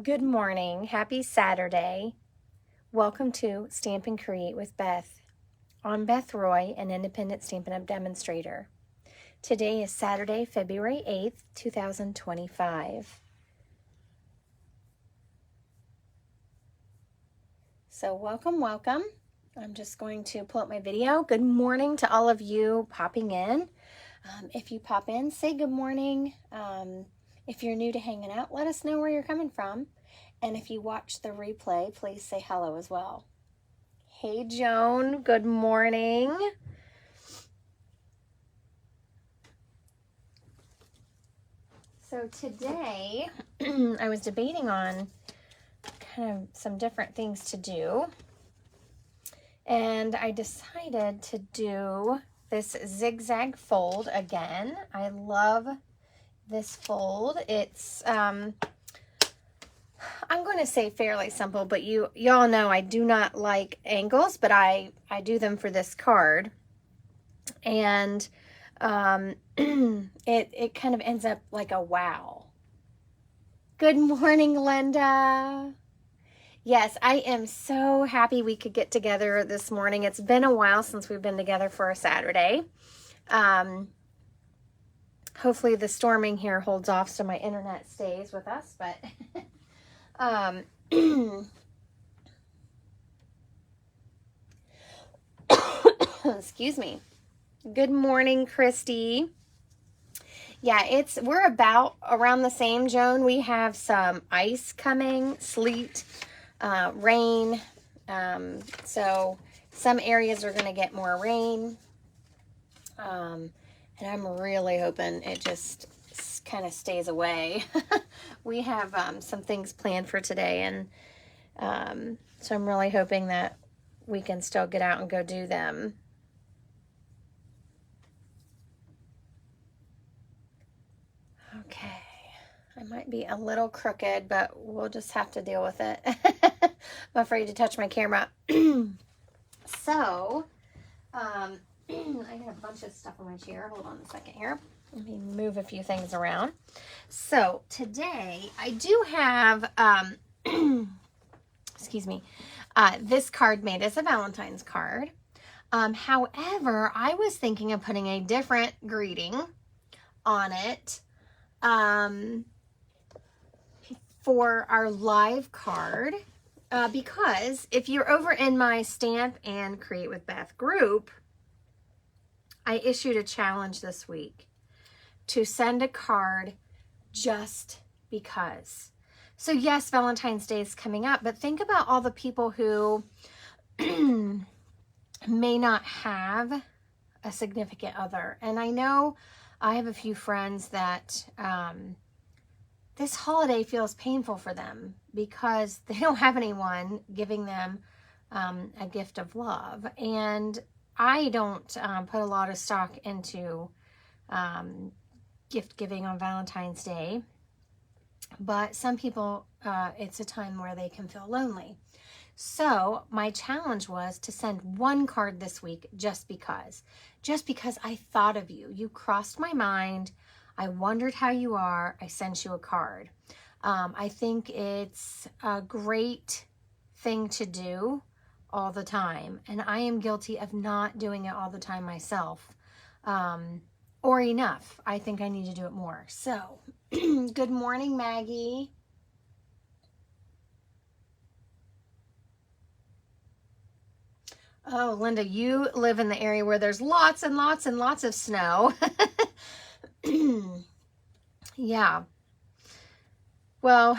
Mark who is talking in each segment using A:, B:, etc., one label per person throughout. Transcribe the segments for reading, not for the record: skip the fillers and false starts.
A: Good morning. Happy Saturday. Welcome to Stamp and Create with Beth. I'm Beth Roy, an independent Stampin' Up! Demonstrator. Today is Saturday, February 8th, 2025. So welcome. I'm just going to pull up my video. Good morning to all of you popping in. If you pop in, say good morning. If you're new to hanging out, let us know where you're coming from. And if you watch the replay, please say hello as well. Hey, Joan. Good morning. So today, I was debating on kind of some different things to do. And I decided to do this zigzag fold again. I love this fold. It's, I'm going to say fairly simple, but y'all know I do not like angles, but I do them for this card. And it kind of ends up like a wow. Good morning, Linda. Yes, I am so happy we could get together this morning. It's been a while since we've been together for a Saturday. Hopefully the storming here holds off so my internet stays with us, but excuse me. Good morning, Christy. Yeah, we're about around the same, Joan. We have some ice coming, sleet, rain. So some areas are going to get more rain. And I'm really hoping it just kind of stays away. We have some things planned for today, and so I'm really hoping that we can still get out and go do them. Okay, I might be a little crooked, but we'll just have to deal with it. I'm afraid to touch my camera. So, I got a bunch of stuff on my chair. Hold on a second here. Let me move a few things around. So, today I do have, excuse me, this card made as a Valentine's card. However, I was thinking of putting a different greeting on it for our live card, because if you're over in my Stamp and Create with Beth group, I issued a challenge this week to send a card just because. So yes, Valentine's Day is coming up, but think about all the people who may not have a significant other. And I know I have a few friends that this holiday feels painful for them because they don't have anyone giving them a gift of love. And I don't put a lot of stock into gift giving on Valentine's Day, but some people, it's a time where they can feel lonely. So my challenge was to send one card this week just because I thought of you. You crossed my mind. I wondered how you are. I sent you a card. I think it's a great thing to do all the time. And I am guilty of not doing it all the time myself, or enough. I think I need to do it more. So good morning, Maggie. Oh, Linda, you live in the area where there's lots and lots and lots of snow. Yeah. Well,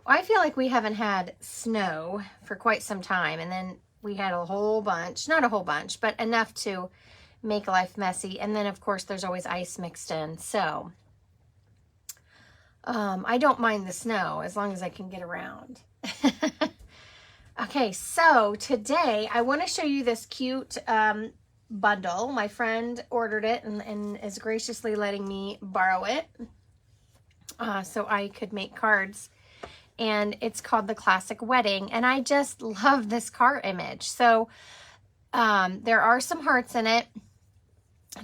A: I feel like we haven't had snow for quite some time. And then we had a whole bunch, not a whole bunch, but enough to make life messy. And then, of course, there's always ice mixed in. So I don't mind the snow as long as I can get around. Okay, so today I want to show you this cute bundle. My friend ordered it and is graciously letting me borrow it so I could make cards. And it's called The Classic Wedding. And I just love this car image. So there are some hearts in it.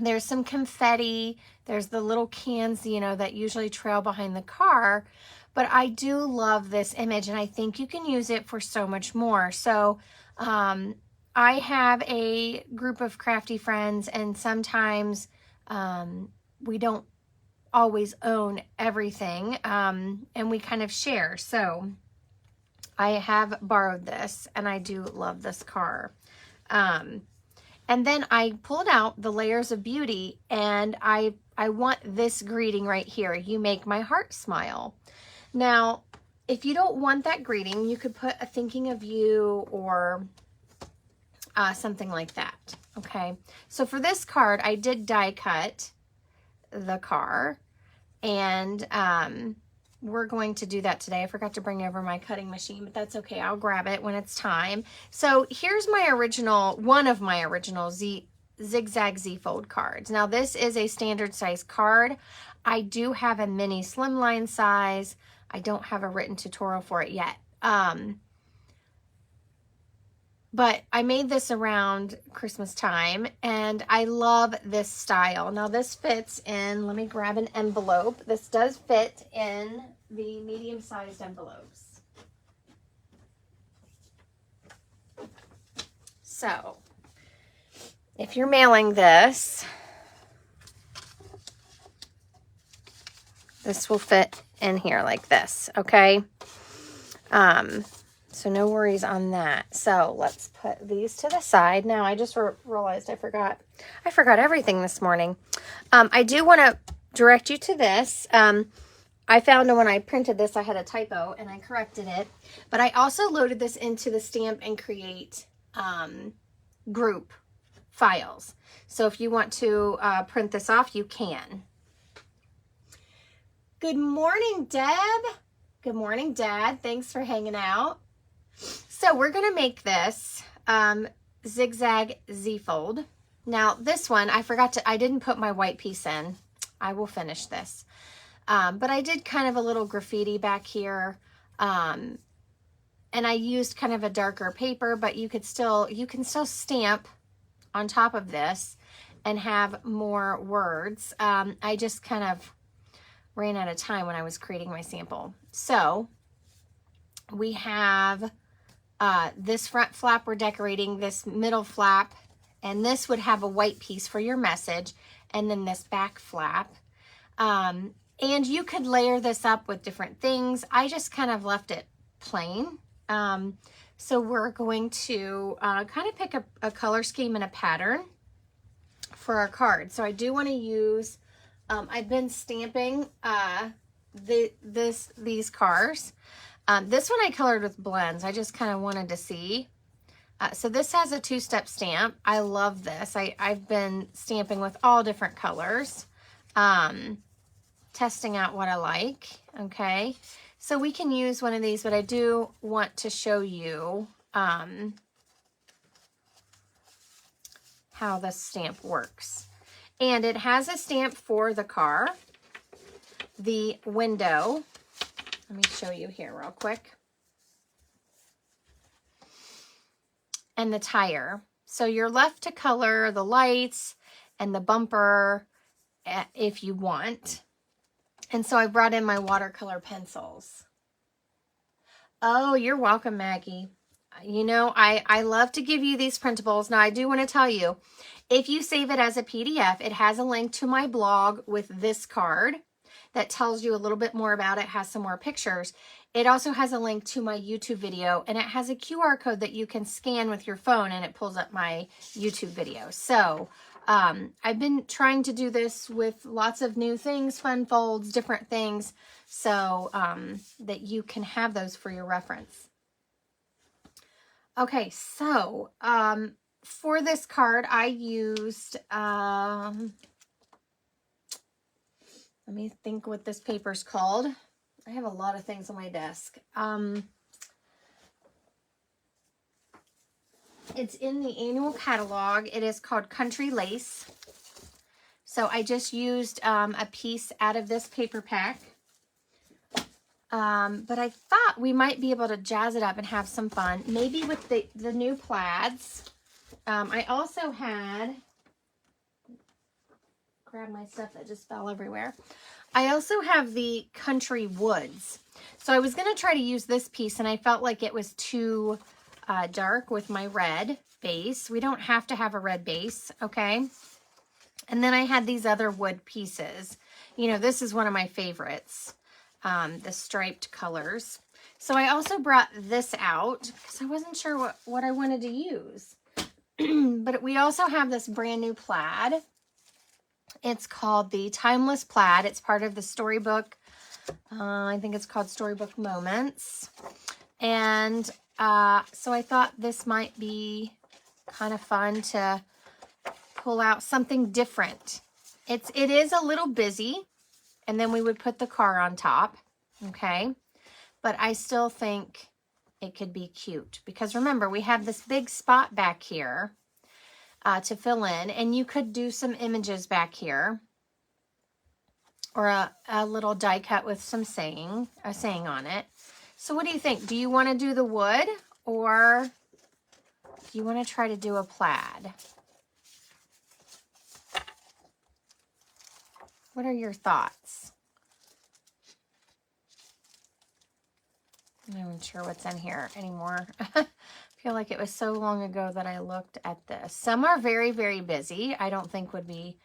A: There's some confetti. There's the little cans, you know, that usually trail behind the car. but I do love this image, and I think you can use it for so much more. So I have a group of crafty friends, and sometimes we don't always own everything, and we kind of share. So I have borrowed this, and I do love this car. And then I pulled out the Layers of Beauty, and I want this greeting right here. You make my heart smile. Now, if you don't want that greeting, you could put a thinking of you or something like that. Okay. So for this card, I did die cut the car, and we're going to do that today. I forgot to bring over my cutting machine, but that's okay. I'll grab it when it's time. So here's my original, one of my original Zig Zag Z fold cards. Now this is a standard size card. I do have a mini slimline size. I don't have a written tutorial for it yet. But I made this around Christmas time, and I love this style. Now this fits in, let me grab an envelope. This does fit in the medium-sized envelopes. So, if you're mailing this, this will fit in here like this, okay? So no worries on that. So let's put these to the side. Now I just realized I forgot everything this morning. I do want to direct you to this. I found when I printed this, I had a typo and I corrected it. But I also loaded this into the Stamp and Create group files. So if you want to print this off, you can. Good morning, Deb. Good morning, Dad. Thanks for hanging out. So we're going to make this Zig Zag Z fold. Now this one, I didn't put my white piece in. I will finish this. But I did kind of a little graffiti back here. And I used kind of a darker paper, but you can still stamp on top of this and have more words. I just kind of ran out of time when I was creating my sample. So we have this front flap we're decorating, this middle flap, and this would have a white piece for your message, and then this back flap. And you could layer this up with different things. I just kind of left it plain. So we're going to kind of pick a color scheme and a pattern for our card. So I do want to use, I've been stamping these cars. This one I colored with blends. I just kind of wanted to see. So this has a two-step stamp. I love this. I've been stamping with all different colors, testing out what I like. Okay, so we can use one of these, but I do want to show you how the stamp works. And it has a stamp for the car, the window. Let me show you here real quick. And the tire. So you're left to color the lights and the bumper if you want. And so I brought in my watercolor pencils. Oh, you're welcome, Maggie. You know, I love to give you these printables. Now, I do want to tell you, if you save it as a PDF, it has a link to my blog with this card that tells you a little bit more about it, has some more pictures. It also has a link to my YouTube video, and it has a QR code that you can scan with your phone, and it pulls up my YouTube video. So I've been trying to do this with lots of new things, fun folds, different things, so that you can have those for your reference. Okay, so for this card, I used... let me think what this paper's called. I have a lot of things on my desk. It's in the annual catalog. It is called Country Lace. So I just used a piece out of this paper pack. But I thought we might be able to jazz it up and have some fun. Maybe with the new plaids. I also had... grab my stuff that just fell everywhere. I also have the Country Woods. So I was going to try to use this piece, and I felt like it was too dark with my red base. We don't have to have a red base, okay? And then I had these other wood pieces. You know, this is one of my favorites, the striped colors. So I also brought this out because I wasn't sure what I wanted to use. But we also have this brand new plaid. It's called the Timeless Plaid. It's part of the Storybook. I think it's called Storybook Moments. And so I thought this might be kind of fun to pull out something different. It is a little busy, and then we would put the car on top, okay? But I still think it could be cute because remember, we have this big spot back here to fill in, and you could do some images back here or a little die cut with some saying on it. So what do you think? Do you want to do the wood, or do you want to try to do a plaid? What are your thoughts? I'm not even sure what's in here anymore. I feel like it was so long ago that I looked at this. Some are very, very busy. I don't think would be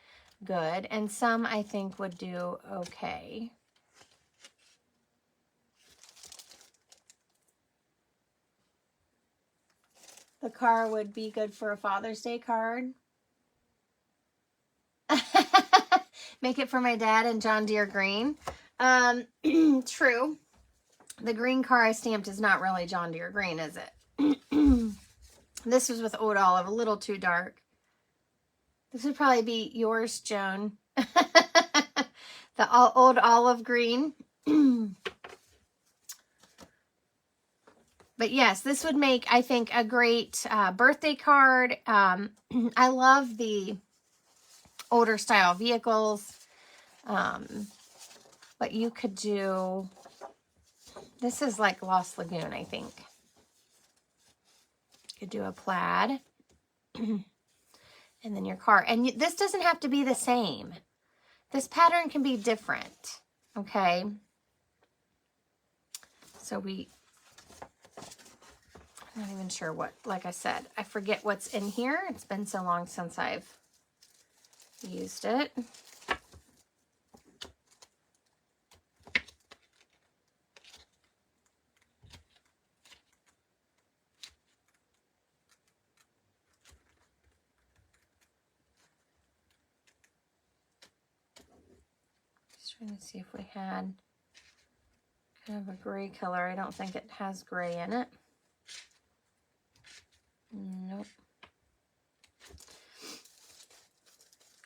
A: good. And some I think would do okay. The car would be good for a Father's Day card. Make it for my dad in John Deere green. True. The green car I stamped is not really John Deere green, is it? This was with Old Olive, a little too dark. This would probably be yours, Joan. The Old Olive green. But yes, this would make, I think, a great birthday card. I love the older style vehicles. But you could do, this is like Lost Lagoon, I think. You could do a plaid. And then your car. And this doesn't have to be the same. This pattern can be different. Okay. So I'm not even sure what, like I said, I forget what's in here. It's been so long since I've used it. Just trying to see if we had kind of a gray color. I don't think it has gray in it. Nope.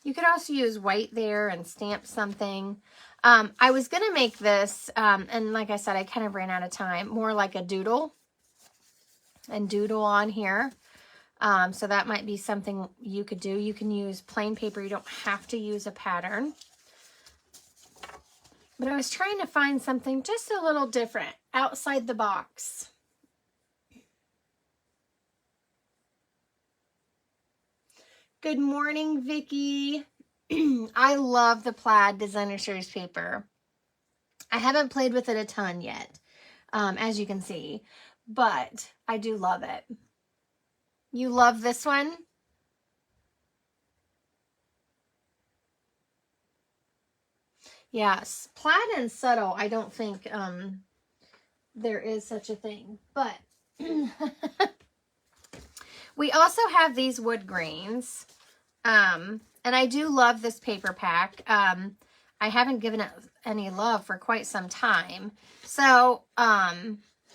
A: You could also use white there and stamp something. I was going to make this, and like I said, I kind of ran out of time, more like a doodle and doodle on here. So that might be something you could do. You can use plain paper. You don't have to use a pattern. But I was trying to find something just a little different, outside the box. Good morning, Vicki. I love the plaid designer series paper. I haven't played with it a ton yet, as you can see, but I do love it. You love this one? Yes, plaid and subtle, I don't think there is such a thing, but we also have these wood grains, and I do love this paper pack. I haven't given it any love for quite some time. So,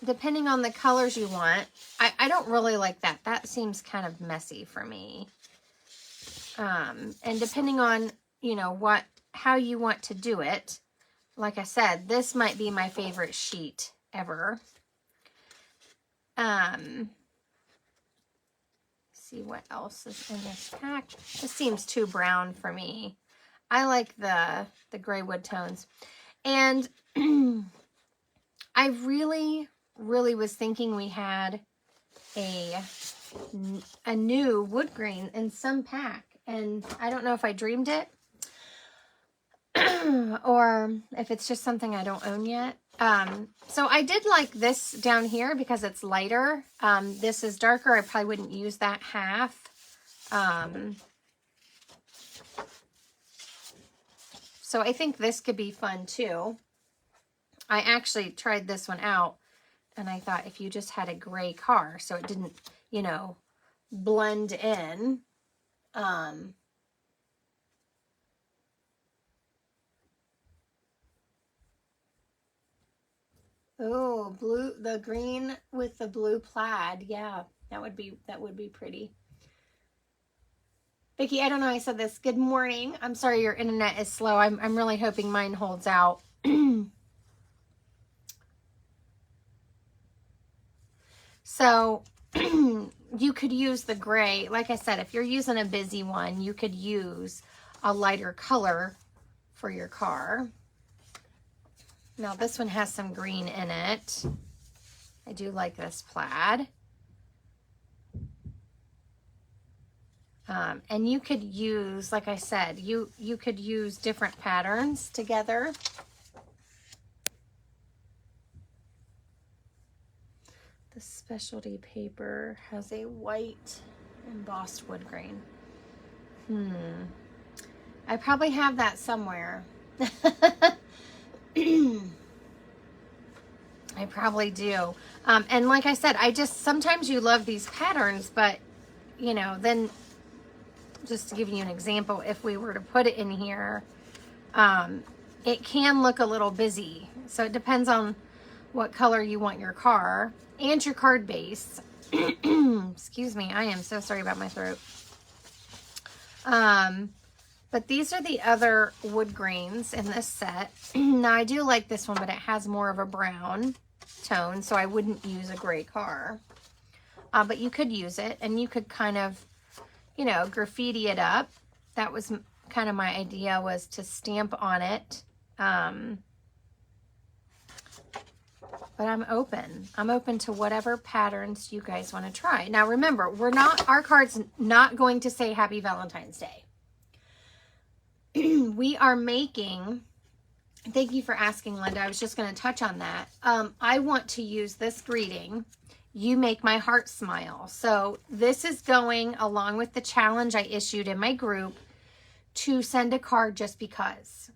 A: depending on the colors you want, I don't really like that. That seems kind of messy for me. And depending on, you know, how you want to do it, like I said, this might be my favorite sheet ever. See what else is in this pack. This seems too brown for me. I like the gray wood tones. And I really was thinking we had a new wood grain in some pack. And I don't know if I dreamed it, or if it's just something I don't own yet. So I did like this down here because it's lighter. This is darker. I probably wouldn't use that half. So I think this could be fun too. I actually tried this one out and I thought if you just had a gray car so it didn't, you know, blend in. Oh, blue, the green with the blue plaid. Yeah, that would be pretty. Vicki, I don't know how I said this. Good morning. I'm sorry your internet is slow. I'm really hoping mine holds out. So you could use the gray. Like I said, if you're using a busy one, you could use a lighter color for your car. Now this one has some green in it. I do like this plaid. And you could use, like I said, you could use different patterns together. The specialty paper has a white embossed wood grain. I probably have that somewhere. I probably do. And like I said, sometimes you love these patterns, but you know, then just to give you an example, if we were to put it in here, it can look a little busy. So it depends on what color you want your car and your card base. Excuse me, I am so sorry about my throat. But these are the other wood grains in this set. Now I do like this one, but it has more of a brown tone, so I wouldn't use a gray car. But you could use it, and you could kind of, you know, graffiti it up. That was kind of my idea, was to stamp on it. But I'm open. I'm open to whatever patterns you guys want to try. Now remember, our card's not going to say Happy Valentine's Day. We are making, thank you for asking, Linda. I was just going to touch on that. I want to use this greeting, "You Make My Heart Smile." So this is going along with the challenge I issued in my group to send a card just because.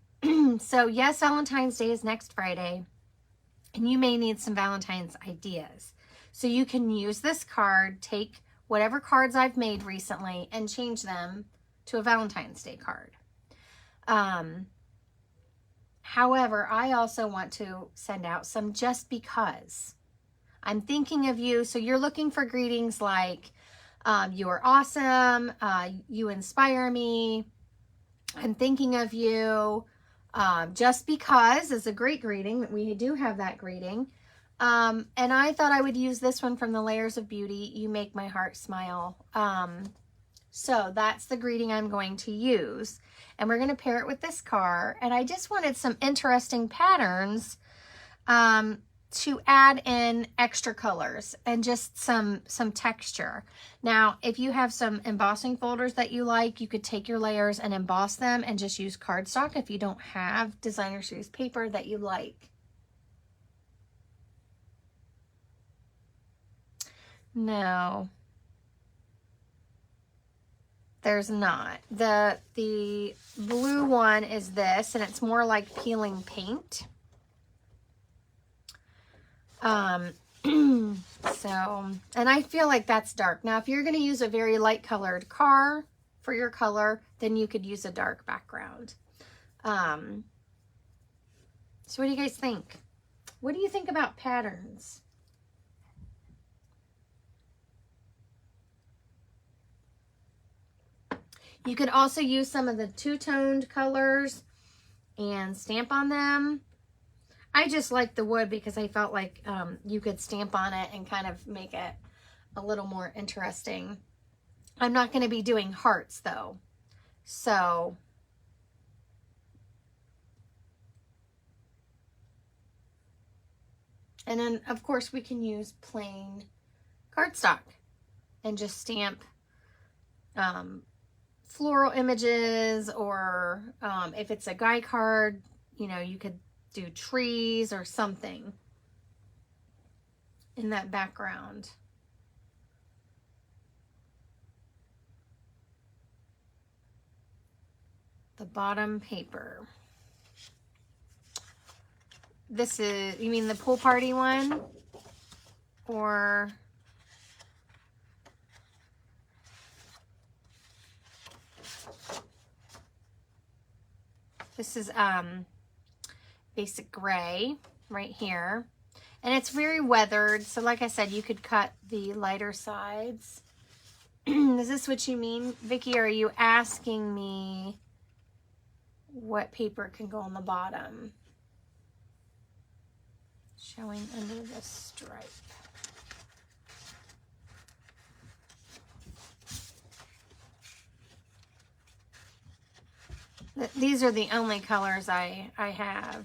A: So yes, Valentine's Day is next Friday, and you may need some Valentine's ideas. So you can use this card, take whatever cards I've made recently and change them to a Valentine's Day card. However, I also want to send out some just because. I'm thinking of you. So you're looking for greetings like, you are awesome, you inspire me, I'm thinking of you, just because is a great greeting. We do have that greeting. And I thought I would use this one from the Layers of Beauty, "You Make My Heart Smile." So that's the greeting I'm going to use. And we're going to pair it with this card. And I just wanted some interesting patterns to add in extra colors and just some texture. Now, if you have some embossing folders that you like, you could take your layers and emboss them and just use cardstock if you don't have designer series paper that you like. No. There's not. The blue one is this, and it's more like peeling paint. So, and I feel like that's dark. Now, if you're going to use a very light colored car for your color, then you could use a dark background. So what do you guys think? What do you think about patterns? You could also use some of the two-toned colors and stamp on them. I just like the wood because I felt like you could stamp on it and kind of make it a little more interesting. I'm not going to be doing hearts though. So and then of course we can use plain cardstock and just stamp floral images, or if it's a guy card, you know, you could do trees or something in that background. The bottom paper. This is, you mean the pool party one? Or this is basic gray right here. And it's very weathered. So like I said, you could cut the lighter sides. Is this what you mean? Vicki, are you asking me what paper can go on the bottom? Showing under the stripe. These are the only colors I have.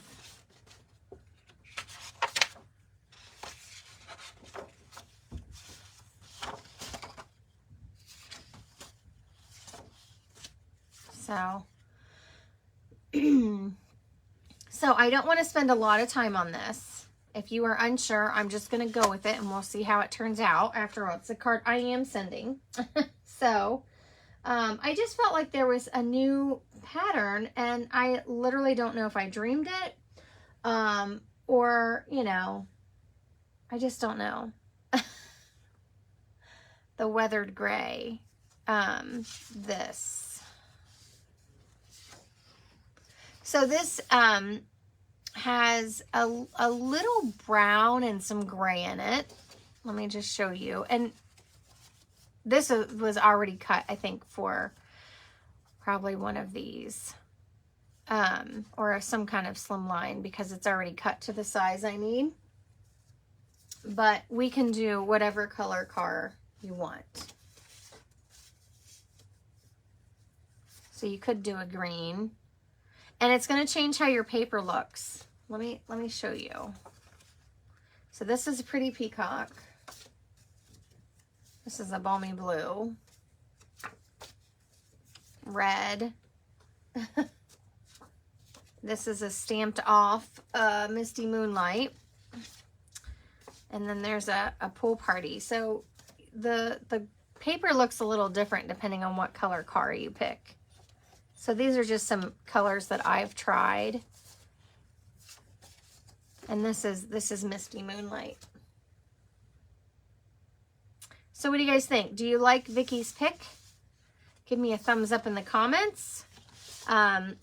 A: So, so I don't want to spend a lot of time on this. If you are unsure, I'm just going to go with it and we'll see how it turns out. After all, it's a card I am sending. So, I just felt like there was a new pattern and I literally don't know if I dreamed it, or, you know, I just don't know. The weathered gray, this. So this, has a little brown and some gray in it. Let me just show you. And this was already cut, I think, for probably one of these, or some kind of slim line, because it's already cut to the size I need. But we can do whatever color car you want. So you could do a green. And it's going to change how your paper looks. Let me show you. So this is a pretty peacock. This is a balmy blue. Red. This is a stamped off Misty Moonlight. And then there's a pool party. So the paper looks a little different depending on what color car you pick. So these are just some colors that I've tried. And this is Misty Moonlight. So what do you guys think? Do you like Vicki's pick? Give me a thumbs up in the comments. Like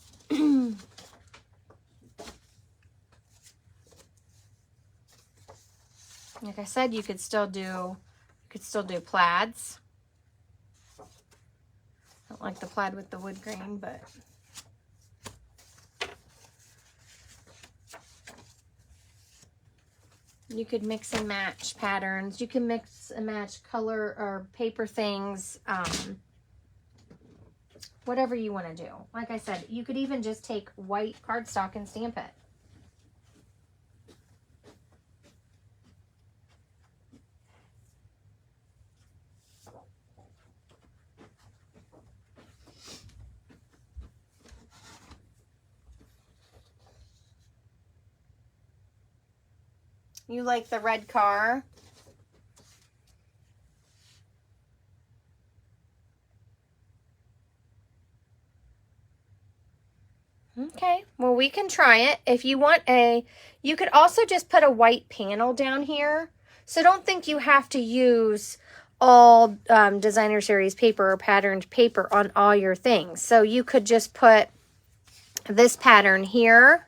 A: I said, you could still do plaids. I don't like the plaid with the wood grain, but you could mix and match patterns. You can mix and match color or paper things, whatever you want to do. Like I said, you could even just take white cardstock and stamp it. You like the red car? Okay, well, we can try it. If you want you could also just put a white panel down here. So don't think you have to use all designer series paper or patterned paper on all your things. So you could just put this pattern here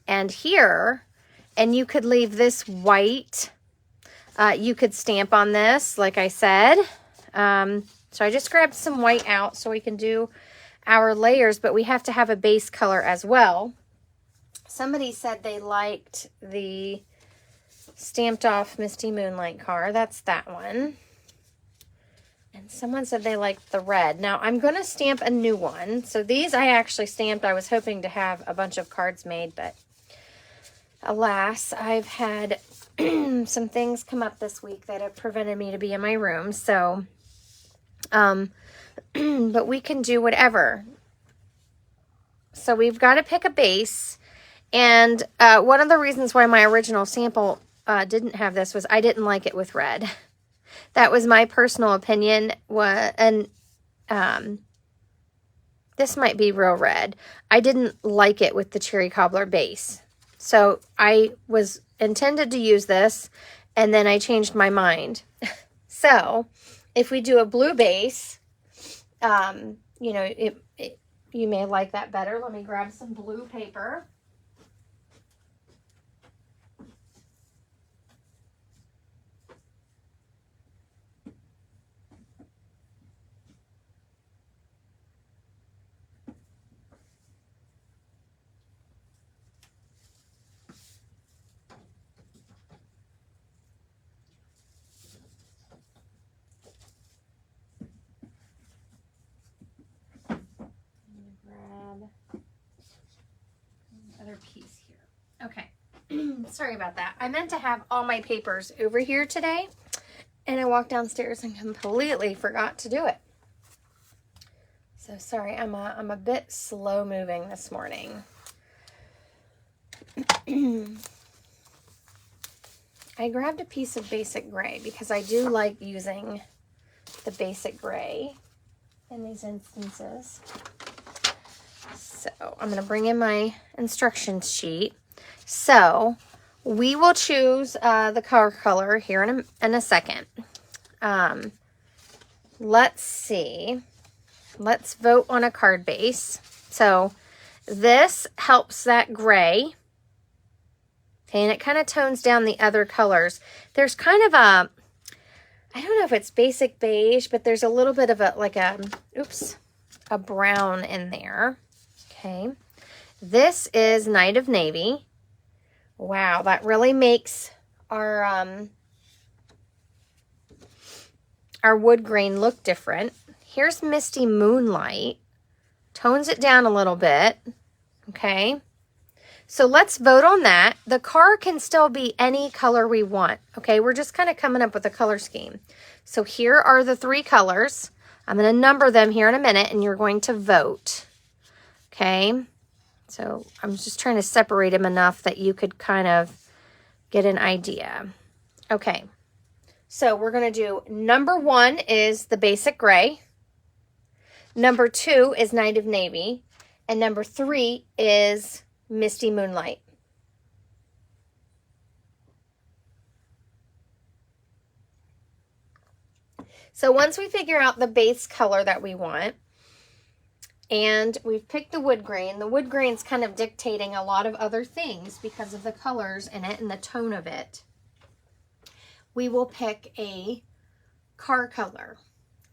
A: and here. And you could leave this white. You could stamp on this, like I said. So I just grabbed some white out so we can do our layers, but we have to have a base color as well. Somebody said they liked the stamped off Misty Moonlight car. That's that one. And someone said they liked the red. Now I'm going to stamp a new one. So these I actually stamped. I was hoping to have a bunch of cards made, but alas, I've had some things come up this week that have prevented me to be in my room. So but we can do whatever. So we've got to pick a base. And one of the reasons why my original sample didn't have this was I didn't like it with red. That was my personal opinion. And this might be real red. I didn't like it with the cherry cobbler base. So I was intended to use this, and then I changed my mind. So if we do a blue base, you know, you may like that better. Let me grab some blue paper. Other piece here. Okay. Sorry about that. I meant to have all my papers over here today, and I walked downstairs and completely forgot to do it. So sorry, I'm a bit slow moving this morning. I grabbed a piece of basic gray because I do like using the basic gray in these instances. So I'm going to bring in my instructions sheet. So we will choose the color here in a second. Let's see. Let's vote on a card base. So this helps that gray. Okay, and it kind of tones down the other colors. There's kind of a, I don't know if it's basic beige, but there's a little bit of a brown in there. Okay, this is Night of Navy. Wow, that really makes our wood grain look different. Here's Misty Moonlight. Tones it down a little bit. Okay, so let's vote on that. The card can still be any color we want. Okay, we're just kind of coming up with a color scheme. So here are the 3 colors. I'm going to number them here in a minute, and you're going to vote. Okay, so I'm just trying to separate them enough that you could kind of get an idea. Okay, so we're going to do number 1 is the basic gray. Number 2 is Night of Navy. And number 3 is Misty Moonlight. So once we figure out the base color that we want, and we've picked the wood grain's kind of dictating a lot of other things because of the colors in it and the tone of it. We will pick a car color.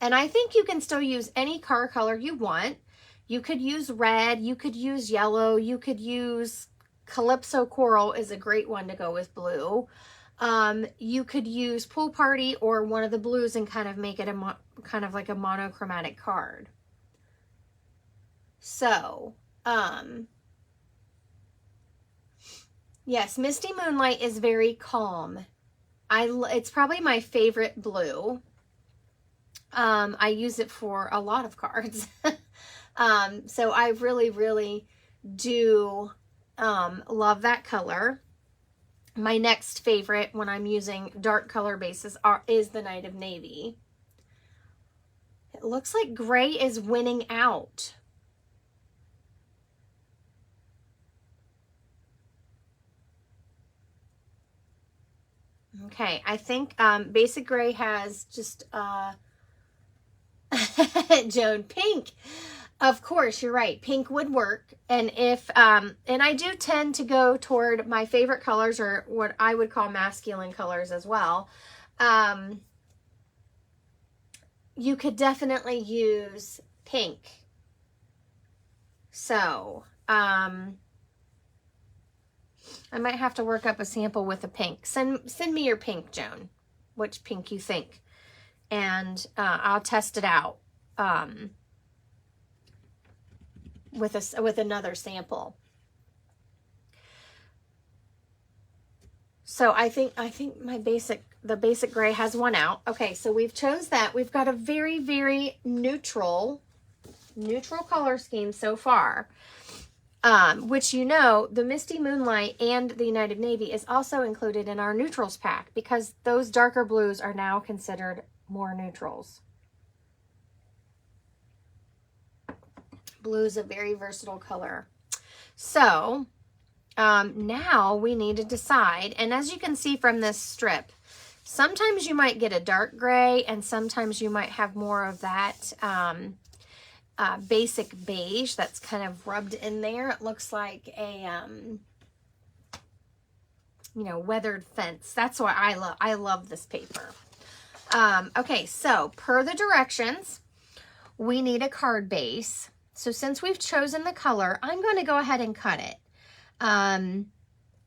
A: And I think you can still use any car color you want. You could use red, you could use yellow, you could use Calypso Coral is a great one to go with blue. You could use Pool Party or one of the blues and kind of make it kind of like a monochromatic card. So, yes, Misty Moonlight is very calm. It's probably my favorite blue. I use it for a lot of cards. So I really, really do love that color. My next favorite when I'm using dark color bases is the Night of Navy. It looks like gray is winning out. Okay, I think basic gray has just Joan, pink. Of course, you're right. Pink would work. And if and I do tend to go toward my favorite colors, or what I would call masculine colors as well. You could definitely use pink. So, I might have to work up a sample with a pink. Send me your pink, Joan. Which pink you think. And I'll test it out with another sample. So I think the basic gray has one out. Okay, so we've chose that. We've got a very, very neutral color scheme so far. Which, you know, the Misty Moonlight and the United Navy is also included in our neutrals pack because those darker blues are now considered more neutrals. Blue is a very versatile color. So now we need to decide, and as you can see from this strip, sometimes you might get a dark gray and sometimes you might have more of that basic beige that's kind of rubbed in there. It looks like a you know, weathered fence. That's why I love this paper. Okay, so per the directions, we need a card base. So since we've chosen the color, I'm going to go ahead and cut it.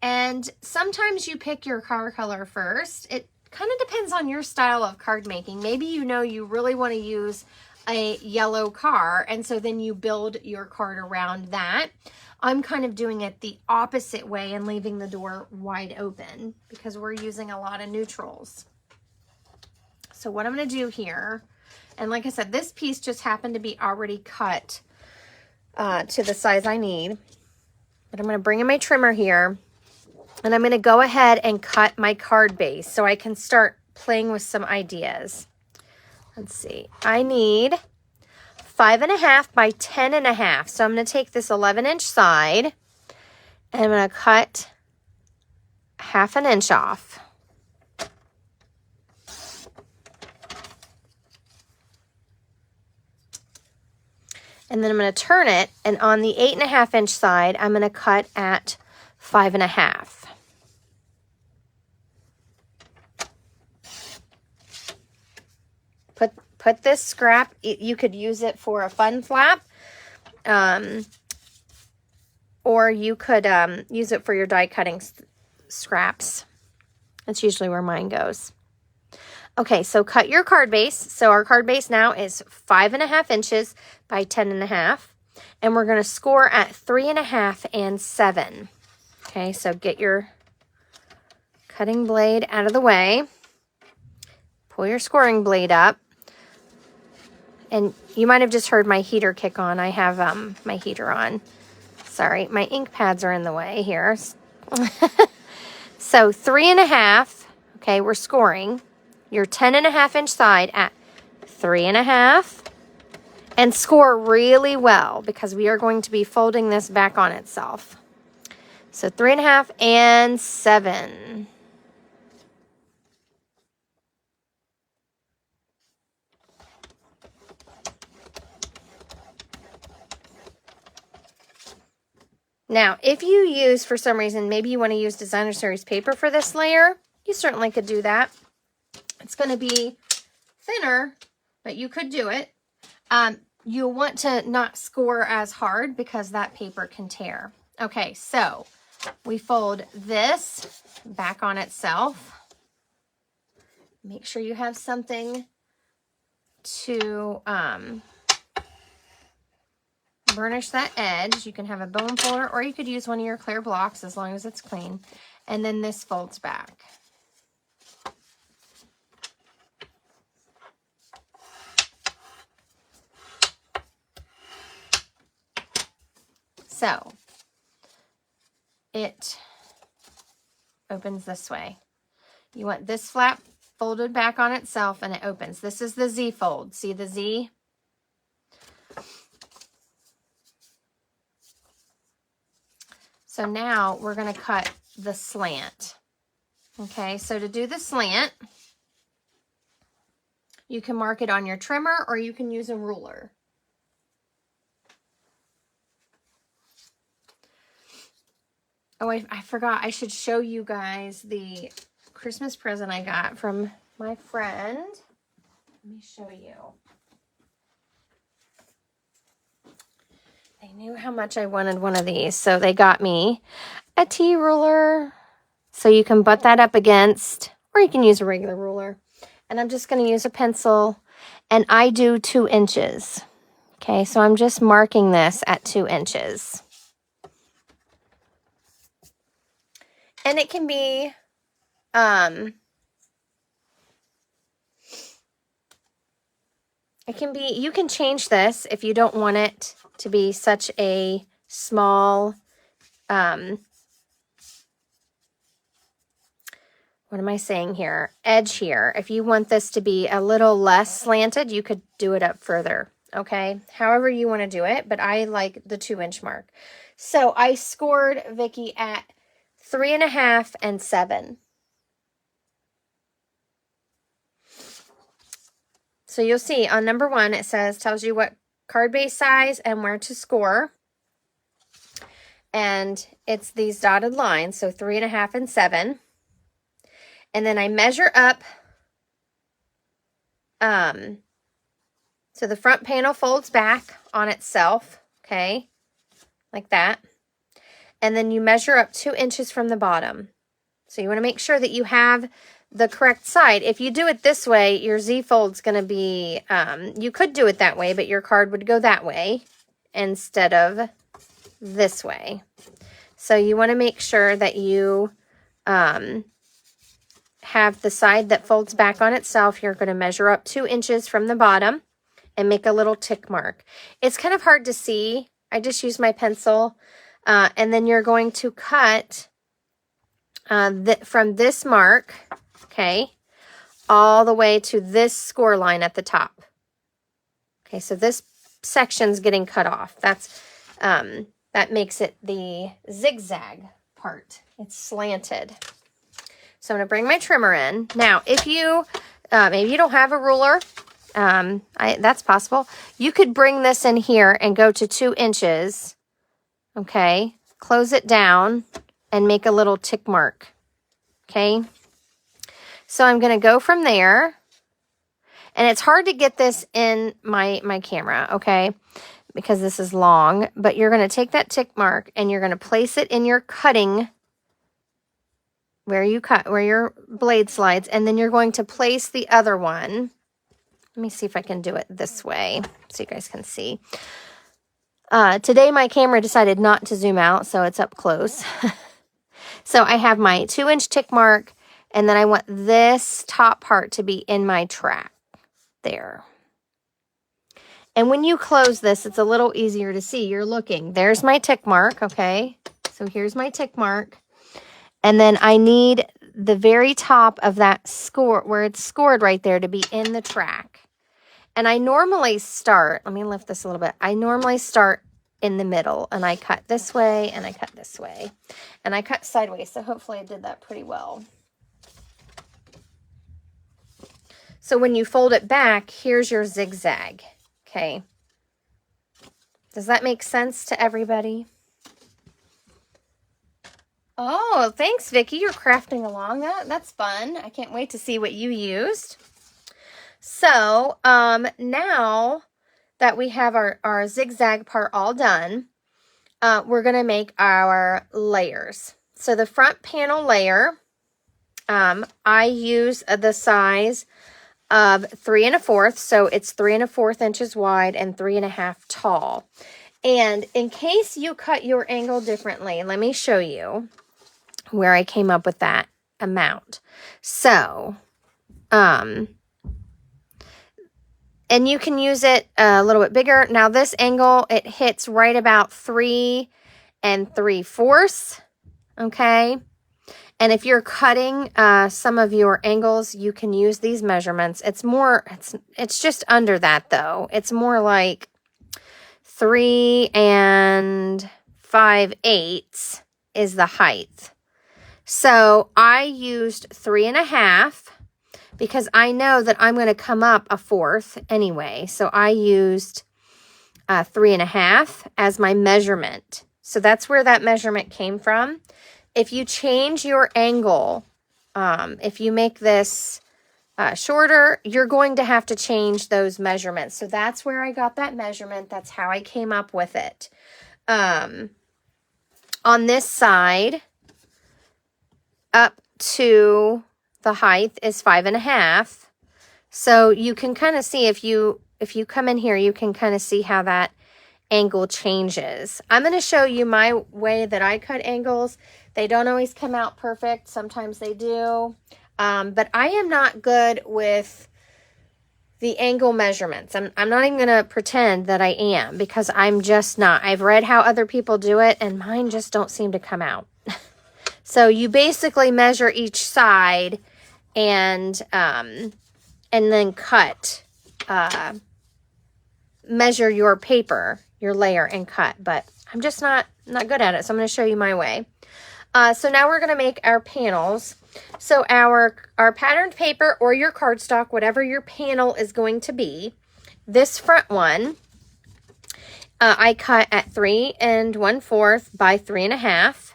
A: And sometimes you pick your card color first. It kind of depends on your style of card making. Maybe you know you really want to use a yellow car, and so then you build your card around that. I'm kind of doing it the opposite way and leaving the door wide open because we're using a lot of neutrals. So what I'm going to do here, and like I said, this piece just happened to be already cut to the size I need, but I'm going to bring in my trimmer here, and I'm going to go ahead and cut my card base so I can start playing with some ideas. Let's see, I need 5.5 by 10.5. So I'm going to take this 11-inch side and I'm going to cut 1/2 inch off. And then I'm going to turn it, and on the 8.5-inch side, I'm going to cut at 5.5. Put this scrap, you could use it for a fun flap, or you could use it for your die cutting scraps. That's usually where mine goes. Okay, so cut your card base. So our card base now is 5.5 inches by 10.5, and we're going to score at 3.5 and 7. Okay, so get your cutting blade out of the way. Pull your scoring blade up. And you might have just heard my heater kick on. I have my heater on. Sorry, my ink pads are in the way here. So 3.5, okay, we're scoring your 10.5-inch side at 3.5. And score really well because we are going to be folding this back on itself. So 3.5 and 7. Now, if you use, for some reason, maybe you want to use Designer Series paper for this layer, you certainly could do that. It's going to be thinner, but you could do it. You'll want to not score as hard because that paper can tear. Okay, so we fold this back on itself. Make sure you have something to burnish that edge. You can have a bone folder, or you could use one of your clear blocks as long as it's clean. And then this folds back. So it opens this way. You want this flap folded back on itself, and it opens. This is the Z fold. See the Z? So now we're going to cut the slant. Okay, so to do the slant, you can mark it on your trimmer or you can use a ruler. Oh, I forgot. I should show you guys the Christmas present I got from my friend. Let me show you. They knew how much I wanted one of these, so they got me a T-ruler. So you can butt that up against, or you can use a regular ruler. And I'm just going to use a pencil, and I do 2 inches. Okay, so I'm just marking this at 2 inches. And it can be it can be, you can change this if you don't want it to be such a small, what am I saying here? Edge here. If you want this to be a little less slanted, you could do it up further. Okay, however you want to do it, but I like the 2-inch mark. So I scored Vicki at 3.5 and 7. So you'll see on number 1, it says, tells you what card base size and where to score. And it's these dotted lines, so 3.5 and 7. And then I measure up. So the front panel folds back on itself, okay, like that. And then you measure up 2 inches from the bottom. So you want to make sure that you have the correct side. If you do it this way, your Z-fold's going to be, you could do it that way, but your card would go that way instead of this way. So you want to make sure that you have the side that folds back on itself. You're going to measure up 2 inches from the bottom and make a little tick mark. It's kind of hard to see. I just use my pencil. And then you're going to cut from this mark, okay, all the way to this score line at the top. Okay, so this section's getting cut off. That's that makes it the zigzag part. It's slanted. So I'm going to bring my trimmer in. Now, if you, maybe you don't have a ruler, that's possible. You could bring this in here and go to 2 inches, okay? Close it down and make a little tick mark, okay? So I'm going to go from there. And it's hard to get this in my camera, okay? Because this is long. But you're going to take that tick mark and you're going to place it in your cutting where you cut, where your blade slides, and then you're going to place the other one. Let me see if I can do it this way so you guys can see. Today my camera decided not to zoom out, so it's up close. So I have my 2-inch tick mark, and then I want this top part to be in my track there. And when you close this, it's a little easier to see. You're looking. There's my tick mark, okay? So here's my tick mark. And then I need the very top of that score, where it's scored right there, to be in the track. And I normally start, let me lift this a little bit. I normally start in the middle, and I cut this way, and I cut this way. And I cut sideways, so hopefully I did that pretty well. So when you fold it back, here's your zigzag, okay? Does that make sense to everybody? Oh, thanks, Vicki. You're crafting along. That's fun. I can't wait to see what you used. So, now that we have our zigzag part all done, we're going to make our layers. So the front panel layer, I use the size of 3 1/4. So it's 3 1/4 inches wide and 3 1/2 tall. And in case you cut your angle differently, let me show you where I came up with that amount. So, and you can use it a little bit bigger. Now this angle, it hits right about 3 3/4, okay? And if you're cutting some of your angles, you can use these measurements. It's just under that though. It's more like 3 5/8 is the height. So I used 3 1/2 because I know that I'm going to come up 1/4 anyway. So I used 3 1/2 as my measurement. So that's where that measurement came from. If you change your angle, if you make this shorter, you're going to have to change those measurements. So that's where I got that measurement. That's how I came up with it. On this side, up to the height is 5 1/2. So you can kind of see, if you come in here, you can kind of see how that angle changes. I'm going to show you my way that I cut angles. They don't always come out perfect. Sometimes they do. But I am not good with the angle measurements. I'm not even going to pretend that I am, because I'm just not. I've read how other people do it, and mine just don't seem to come out. So you basically measure each side and then cut, measure your paper, your layer, and cut. But I'm just not good at it, so I'm going to show you my way. So now we're going to make our panels. So our patterned paper or your cardstock, whatever your panel is going to be, this front one, I cut at 3 1/4 by 3 1/2.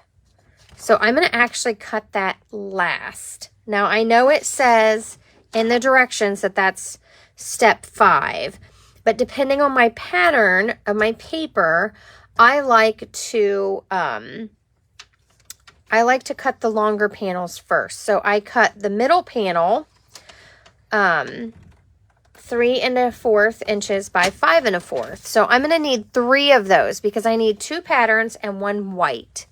A: So I'm going to actually cut that last. Now I know it says in the directions that that's step 5, but depending on my pattern of my paper, I like to cut the longer panels first. So I cut the middle panel 3 1/4 inches by 5 1/4. So I'm going to need 3 of those because I need 2 patterns and 1 white.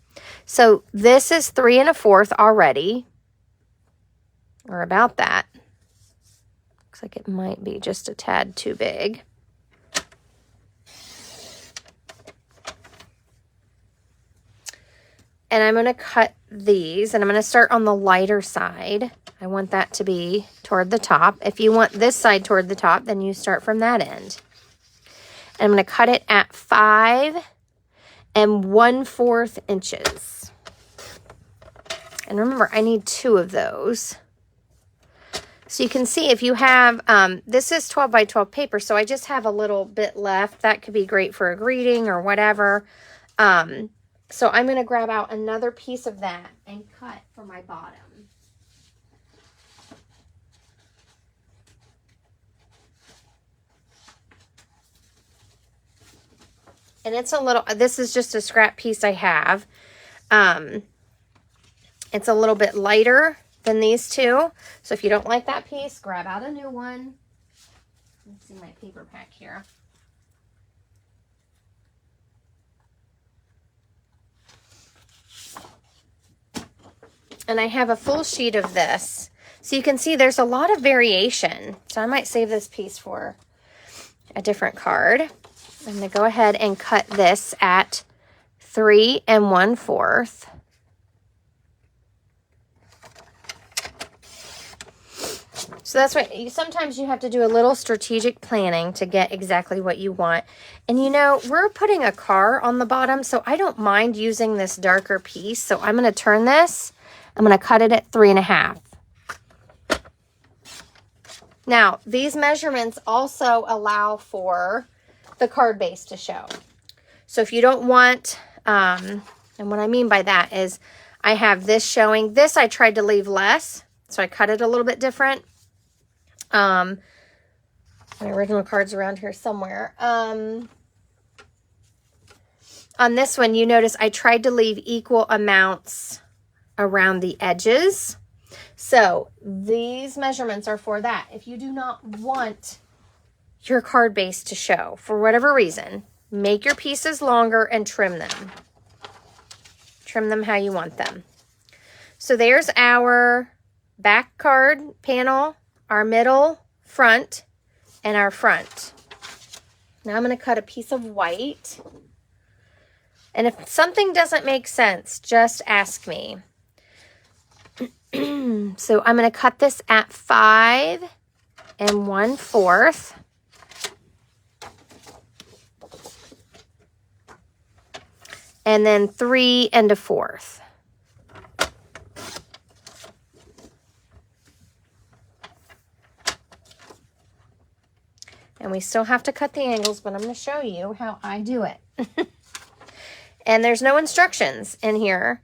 A: So this is 3 1/4 already, or about that. Looks like it might be just a tad too big. And I'm going to cut these, and I'm going to start on the lighter side. I want that to be toward the top. If you want this side toward the top, then you start from that end. And I'm going to cut it at 5 1/4 inches. And remember, I need 2 of those. So you can see if you have, this is 12 by 12 paper, so I just have a little bit left. That could be great for a greeting or whatever. So I'm going to grab out another piece of that and cut for my bottom. And it's a little, this is just a scrap piece I have. It's a little bit lighter than these two. So if you don't like that piece, grab out a new one. Let's see my paper pack here. And I have a full sheet of this. So you can see there's a lot of variation. So I might save this piece for a different card. I'm going to go ahead and cut this at 3 1/4. So that's what, sometimes you have to do a little strategic planning to get exactly what you want. And you know, we're putting a car on the bottom, so I don't mind using this darker piece. So I'm going to turn this. I'm going to cut it at 3 1/2. Now, these measurements also allow for the card base to show. So if you don't want, and what I mean by that is I have this showing. This I tried to leave less, so I cut it a little bit different. My original card's around here somewhere. On this one, you notice I tried to leave equal amounts around the edges. So these measurements are for that. If you do not want your card base to show for whatever reason, make your pieces longer and trim them. Trim them how you want them. So there's our back card panel, our middle, front, and our front. Now I'm going to cut a piece of white. And if something doesn't make sense, just ask me. So I'm going to cut this at 5 1/4. And then 3 1/4. And we still have to cut the angles, but I'm going to show you how I do it. And there's no instructions in here.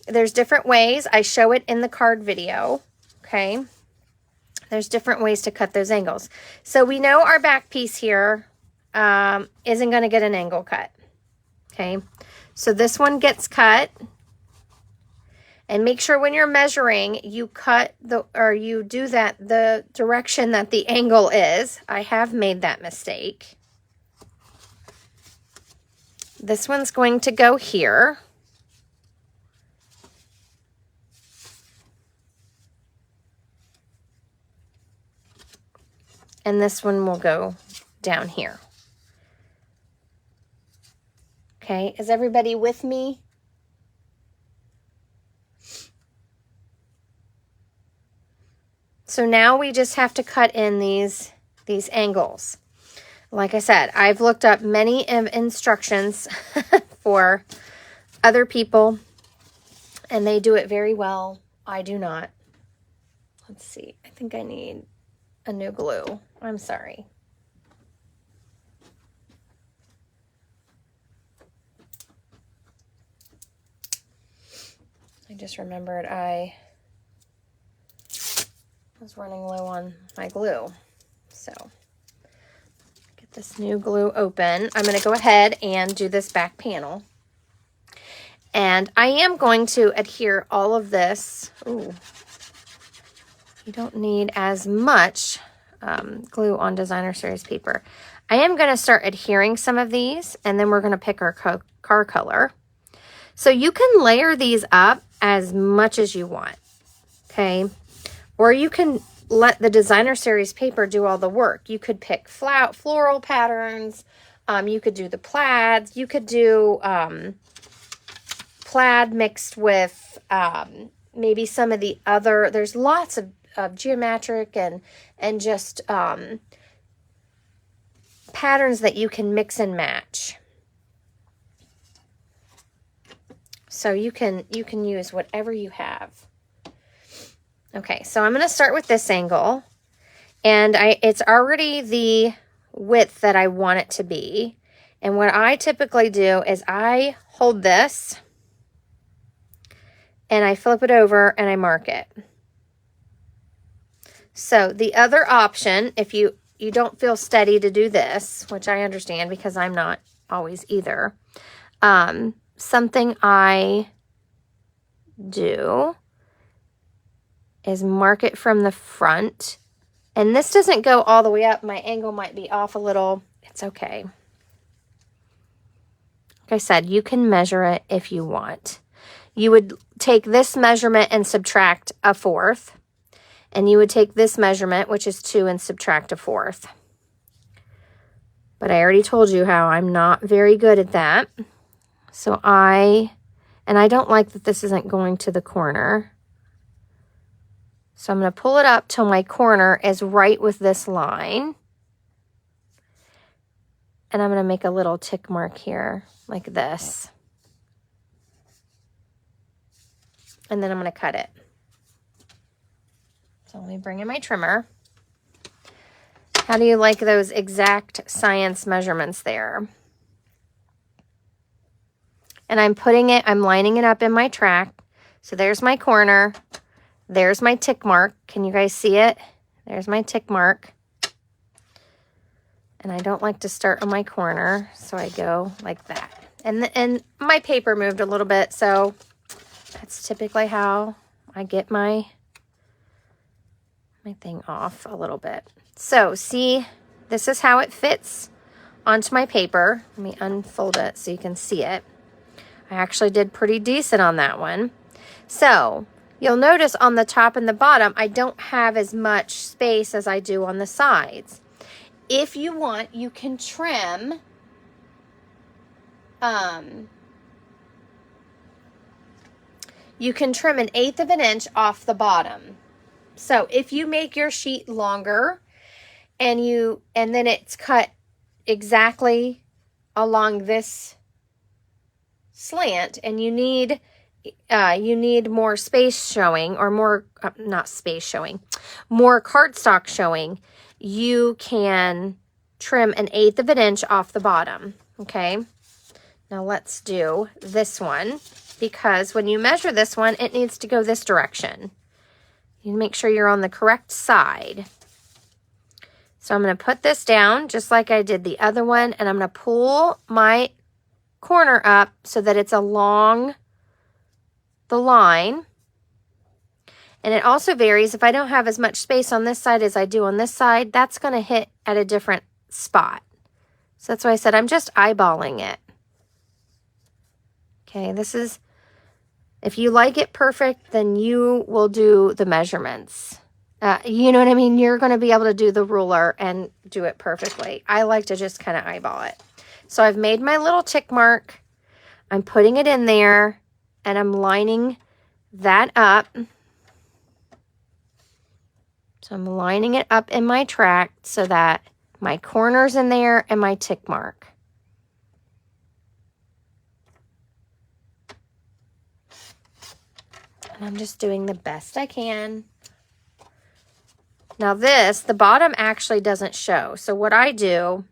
A: There's different ways. I show it in the card video, okay? There's different ways to cut those angles. So we know our back piece here isn't going to get an angle cut, okay? So this one gets cut. And make sure when you're measuring, you cut you do that the direction that the angle is. I have made that mistake. This one's going to go here. And this one will go down here. Okay, is everybody with me? So now we just have to cut in these angles. Like I said, I've looked up many instructions for other people, and they do it very well. I do not. Let's see. I think I need a new glue. I'm sorry. I just remembered I was running low on my glue. So get this new glue open. I'm going to go ahead and do this back panel. And I am going to adhere all of this. Ooh. You don't need as much glue on designer series paper. I am going to start adhering some of these, and then we're going to pick our car color. So you can layer these up as much as you want, okay? Or you can let the designer series paper do all the work. You could pick floral patterns. You could do the plaids. You could do plaid mixed with maybe some of the other, there's lots of geometric and just patterns that you can mix and match. So you can use whatever you have. Okay, so I'm going to start with this angle, and it's already the width that I want it to be. And what I typically do is I hold this and I flip it over and I mark it. So the other option, if you don't feel steady to do this, which I understand because I'm not always either, something I do is mark it from the front. And this doesn't go all the way up. My angle might be off a little. It's okay. Like I said, you can measure it if you want. You would take this measurement and subtract 1/4. And you would take this measurement, which is 2, and subtract 1/4. But I already told you how I'm not very good at that. So I don't like that this isn't going to the corner. So I'm going to pull it up till my corner is right with this line. And I'm going to make a little tick mark here, like this. And then I'm going to cut it. So let me bring in my trimmer. How do you like those exact science measurements there? And I'm lining it up in my track. So there's my corner. There's my tick mark. Can you guys see it? There's my tick mark. And I don't like to start on my corner, so I go like that. And my paper moved a little bit, so that's typically how I get my thing off a little bit. So see, this is how it fits onto my paper. Let me unfold it so you can see it. I actually did pretty decent on that one. So you'll notice on the top and the bottom, I don't have as much space as I do on the sides. If you want, you can trim you can trim 1/8 of an inch off the bottom. So if you make your sheet longer and then it's cut exactly along this slant, and you need more space showing, or more more cardstock showing, you can trim 1/8 of an inch off the bottom. Okay, now let's do this one, because when you measure this one, it needs to go this direction. You make sure you're on the correct side. So I'm going to put this down just like I did the other one, and I'm going to pull my corner up so that it's along the line. And it also varies. If I don't have as much space on this side as I do on this side, that's going to hit at a different spot. So that's why I said I'm just eyeballing it. Okay, this is, if you like it perfect, then you will do the measurements. You know what I mean? You're going to be able to do the ruler and do it perfectly. I like to just kind of eyeball it. So I've made my little tick mark. I'm putting it in there and I'm lining that up. So I'm lining it up in my tract so that my corner's in there and my tick mark. And I'm just doing the best I can. Now this, the bottom actually doesn't show. So what I do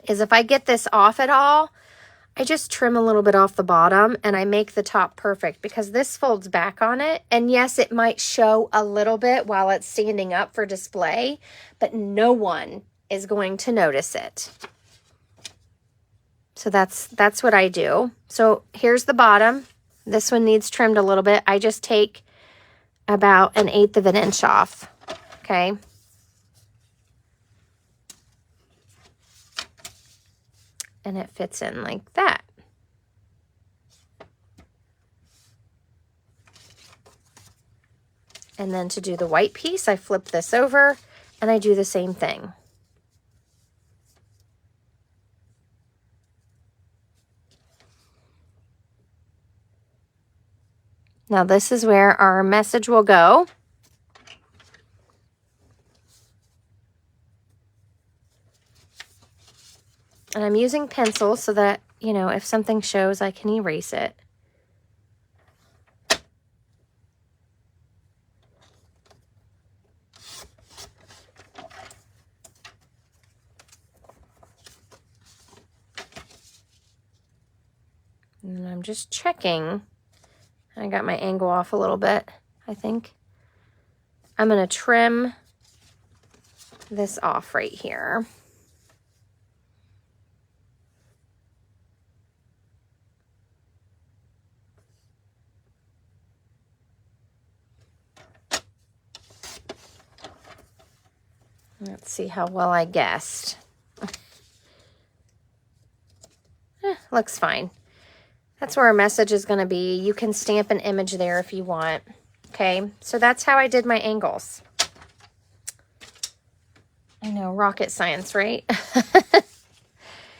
A: is if I get this off at all, I just trim a little bit off the bottom and I make the top perfect because this folds back on it. And yes, it might show a little bit while it's standing up for display, but no one is going to notice it. So that's what I do. So here's the bottom. This one needs trimmed a little bit. I just take about 1/8 of an inch off. Okay. And it fits in like that. And then to do the white piece, I flip this over and I do the same thing. Now this is where our message will go. And I'm using pencil so that, you know, if something shows, I can erase it. And I'm just checking. I got my angle off a little bit, I think. I'm going to trim this off right here. Let's see how well I guessed. Looks fine. That's where our message is going to be. You can stamp an image there if you want. Okay, so that's how I did my angles. I know, rocket science, right?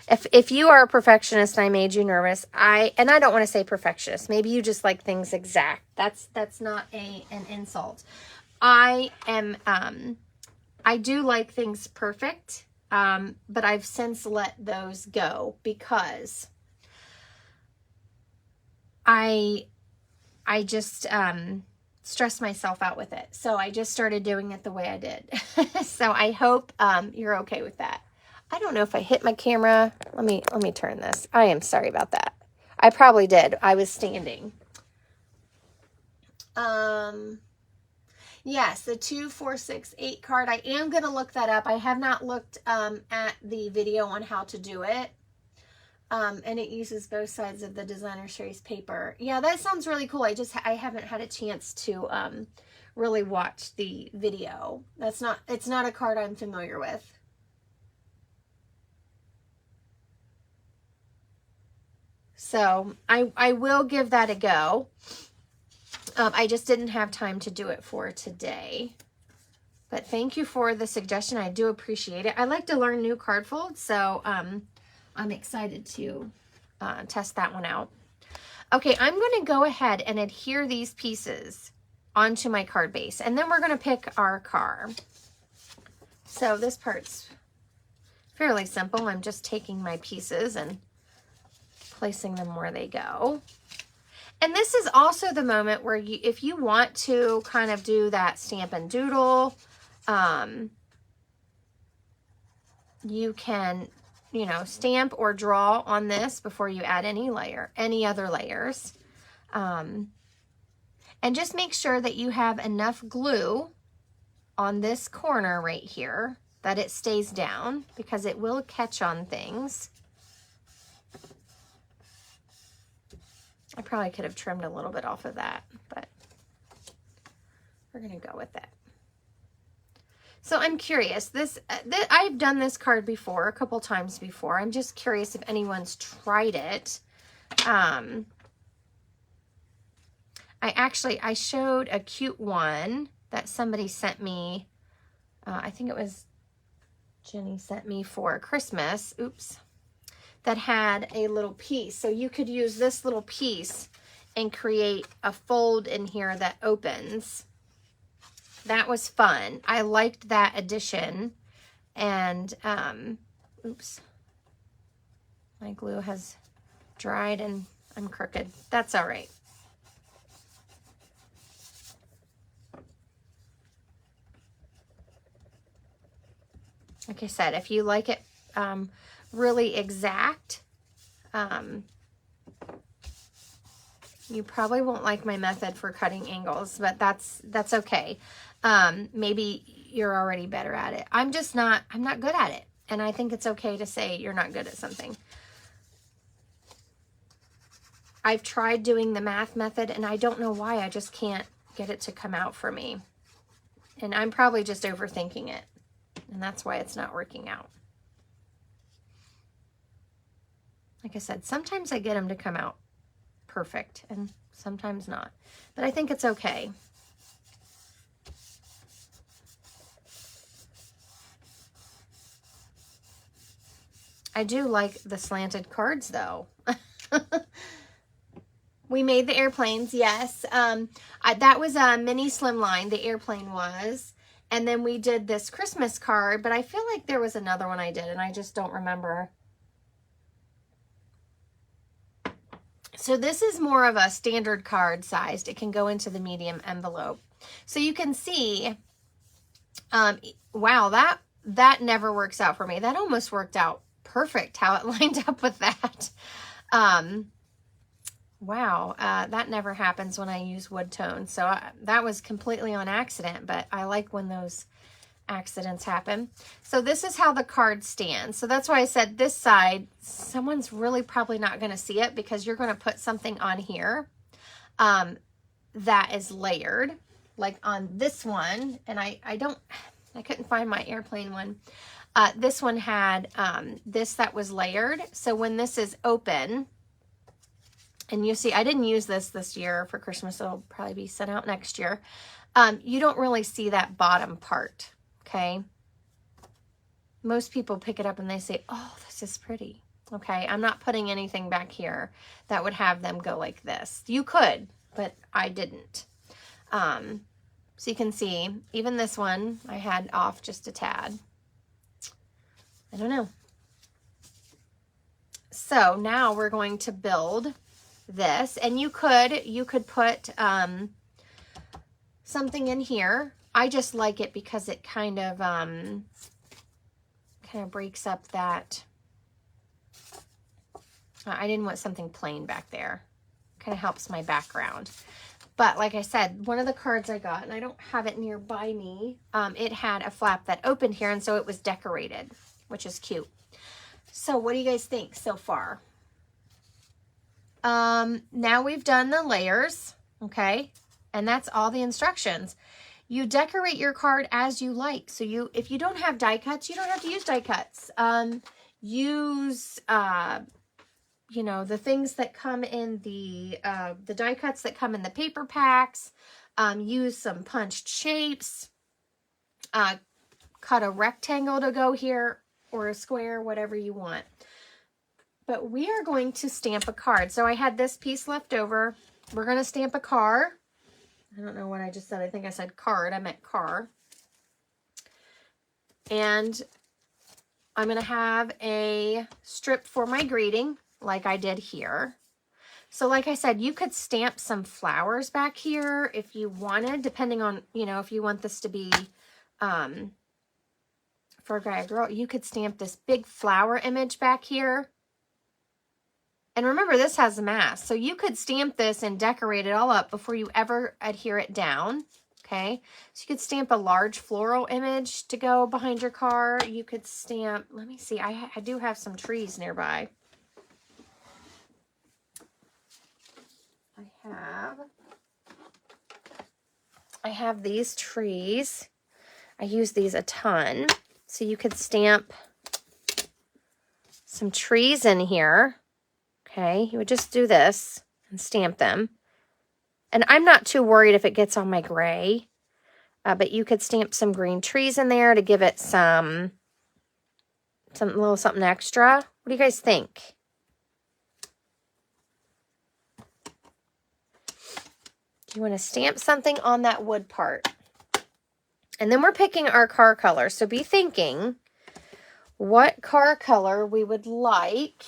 A: If you are a perfectionist and I made you nervous, and I don't want to say perfectionist. Maybe you just like things exact. That's not an insult. I do like things perfect, but I've since let those go because I just stressed myself out with it. So I just started doing it the way I did. So I hope you're okay with that. I don't know if I hit my camera. Let me turn this. I am sorry about that. I probably did. I was standing. Yes, the 2, 4, 6, 8 card. I am going to look that up. I have not looked at the video on how to do it. And it uses both sides of the designer series paper. Yeah, that sounds really cool. I haven't had a chance to really watch the video. It's not a card I'm familiar with. So I will give that a go. I just didn't have time to do it for today. But thank you for the suggestion. I do appreciate it. I like to learn new card folds, so I'm excited to test that one out. Okay, I'm going to go ahead and adhere these pieces onto my card base, and then we're going to pick our car. So this part's fairly simple. I'm just taking my pieces and placing them where they go. And this is also the moment where if you want to kind of do that Stampin' Doodle, you can, you know, stamp or draw on this before you add any other layers. And just make sure that you have enough glue on this corner right here that it stays down, because it will catch on things. I probably could have trimmed a little bit off of that, but we're going to go with that. So I'm curious, I've done this card before, a couple times before. I'm just curious if anyone's tried it. I showed a cute one that somebody sent me. I think it was Jenny sent me for Christmas. Oops. That had a little piece. So you could use this little piece and create a fold in here that opens. That was fun. I liked that addition. And, oops. My glue has dried and I'm crooked. That's all right. Like I said, if you like it really exact, you probably won't like my method for cutting angles, but that's okay. Maybe you're already better at it. I'm not good at it. And I think it's okay to say you're not good at something. I've tried doing the math method and I don't know why. I just can't get it to come out for me. And I'm probably just overthinking it. And that's why it's not working out. Like I said, sometimes I get them to come out perfect and sometimes not. But I think it's okay. I do like the slanted cards though. We made the airplanes, yes. That was a mini slimline, the airplane was. And then we did this Christmas card, but I feel like there was another one I did and I just don't remember. So this is more of a standard card sized. It can go into the medium envelope. So you can see, wow, that never works out for me. That almost worked out perfect how it lined up with that. Wow, that never happens when I use wood tone. So that was completely on accident, but I like when those accidents happen. So this is how the card stands. So that's why I said this side, someone's really probably not going to see it because you're going to put something on here that is layered, like on this one. And I couldn't find my airplane one. This one had this that was layered. So when this is open, and you see, I didn't use this year for Christmas. It'll probably be sent out next year. You don't really see that bottom part, okay? Most people pick it up and they say, oh, this is pretty, okay? I'm not putting anything back here that would have them go like this. You could, but I didn't. So you can see, even this one, I had off just a tad. I don't know. So now we're going to build this, and you could put something in here. I just like it because it kind of breaks up that. I didn't want something plain back there. Kind of helps my background. But like I said, one of the cards I got, and I don't have it nearby me, it had a flap that opened here, and so it was decorated, which is cute. So what do you guys think so far? Now we've done the layers, okay? And that's all the instructions. You decorate your card as you like. So if you don't have die cuts, you don't have to use die cuts. Use, you know, the things that come in the die cuts that come in the paper packs. Use some punched shapes. Cut a rectangle to go here or a square, whatever you want. But we are going to stamp a card. So I had this piece left over. We're going to stamp a car. I don't know what I just said. I think I said card. I meant car. And I'm going to have a strip for my greeting like I did here. So like I said, you could stamp some flowers back here if you wanted, depending on, you know, if you want this to be for a guy or girl. You could stamp this big flower image back here. And remember, this has a mask, so you could stamp this and decorate it all up before you ever adhere it down, okay? So you could stamp a large floral image to go behind your car. You could stamp, let me see, I do have some trees nearby. I have these trees. I use these a ton. So you could stamp some trees in here. Okay, you would just do this and stamp them. And I'm not too worried if it gets on my gray. But you could stamp some green trees in there to give it some little something extra. What do you guys think? You want to stamp something on that wood part. And then we're picking our car color. So be thinking what car color we would like.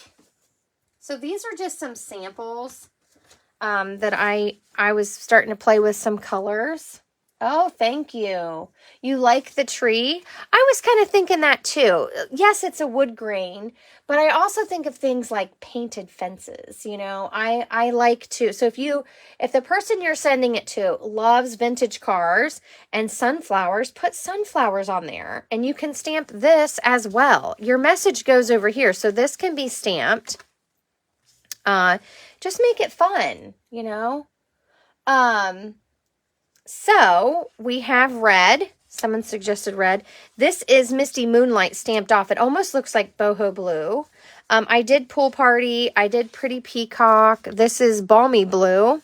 A: So these are just some samples that I was starting to play with some colors. Oh, thank you. You like the tree? I was kind of thinking that too. Yes, it's a wood grain, but I also think of things like painted fences. You know, I like to. So if the person you're sending it to loves vintage cars and sunflowers, put sunflowers on there, and you can stamp this as well. Your message goes over here, so this can be stamped. Just make it fun, you know. So we have red. Someone suggested red. This is Misty Moonlight stamped off. It almost looks like boho blue. I did Pool Party. I did Pretty Peacock. This is Balmy Blue.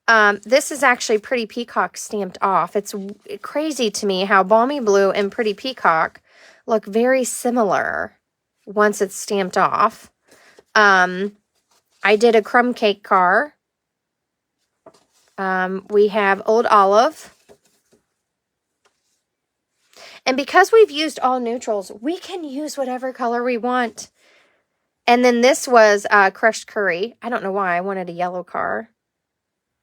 A: This is actually Pretty Peacock stamped off. It's crazy to me how Balmy Blue and Pretty Peacock look very similar once it's stamped off. I did a Crumb Cake car. We have Old Olive. And because we've used all neutrals, we can use whatever color we want. And then this was Crushed Curry. I don't know why I wanted a yellow car.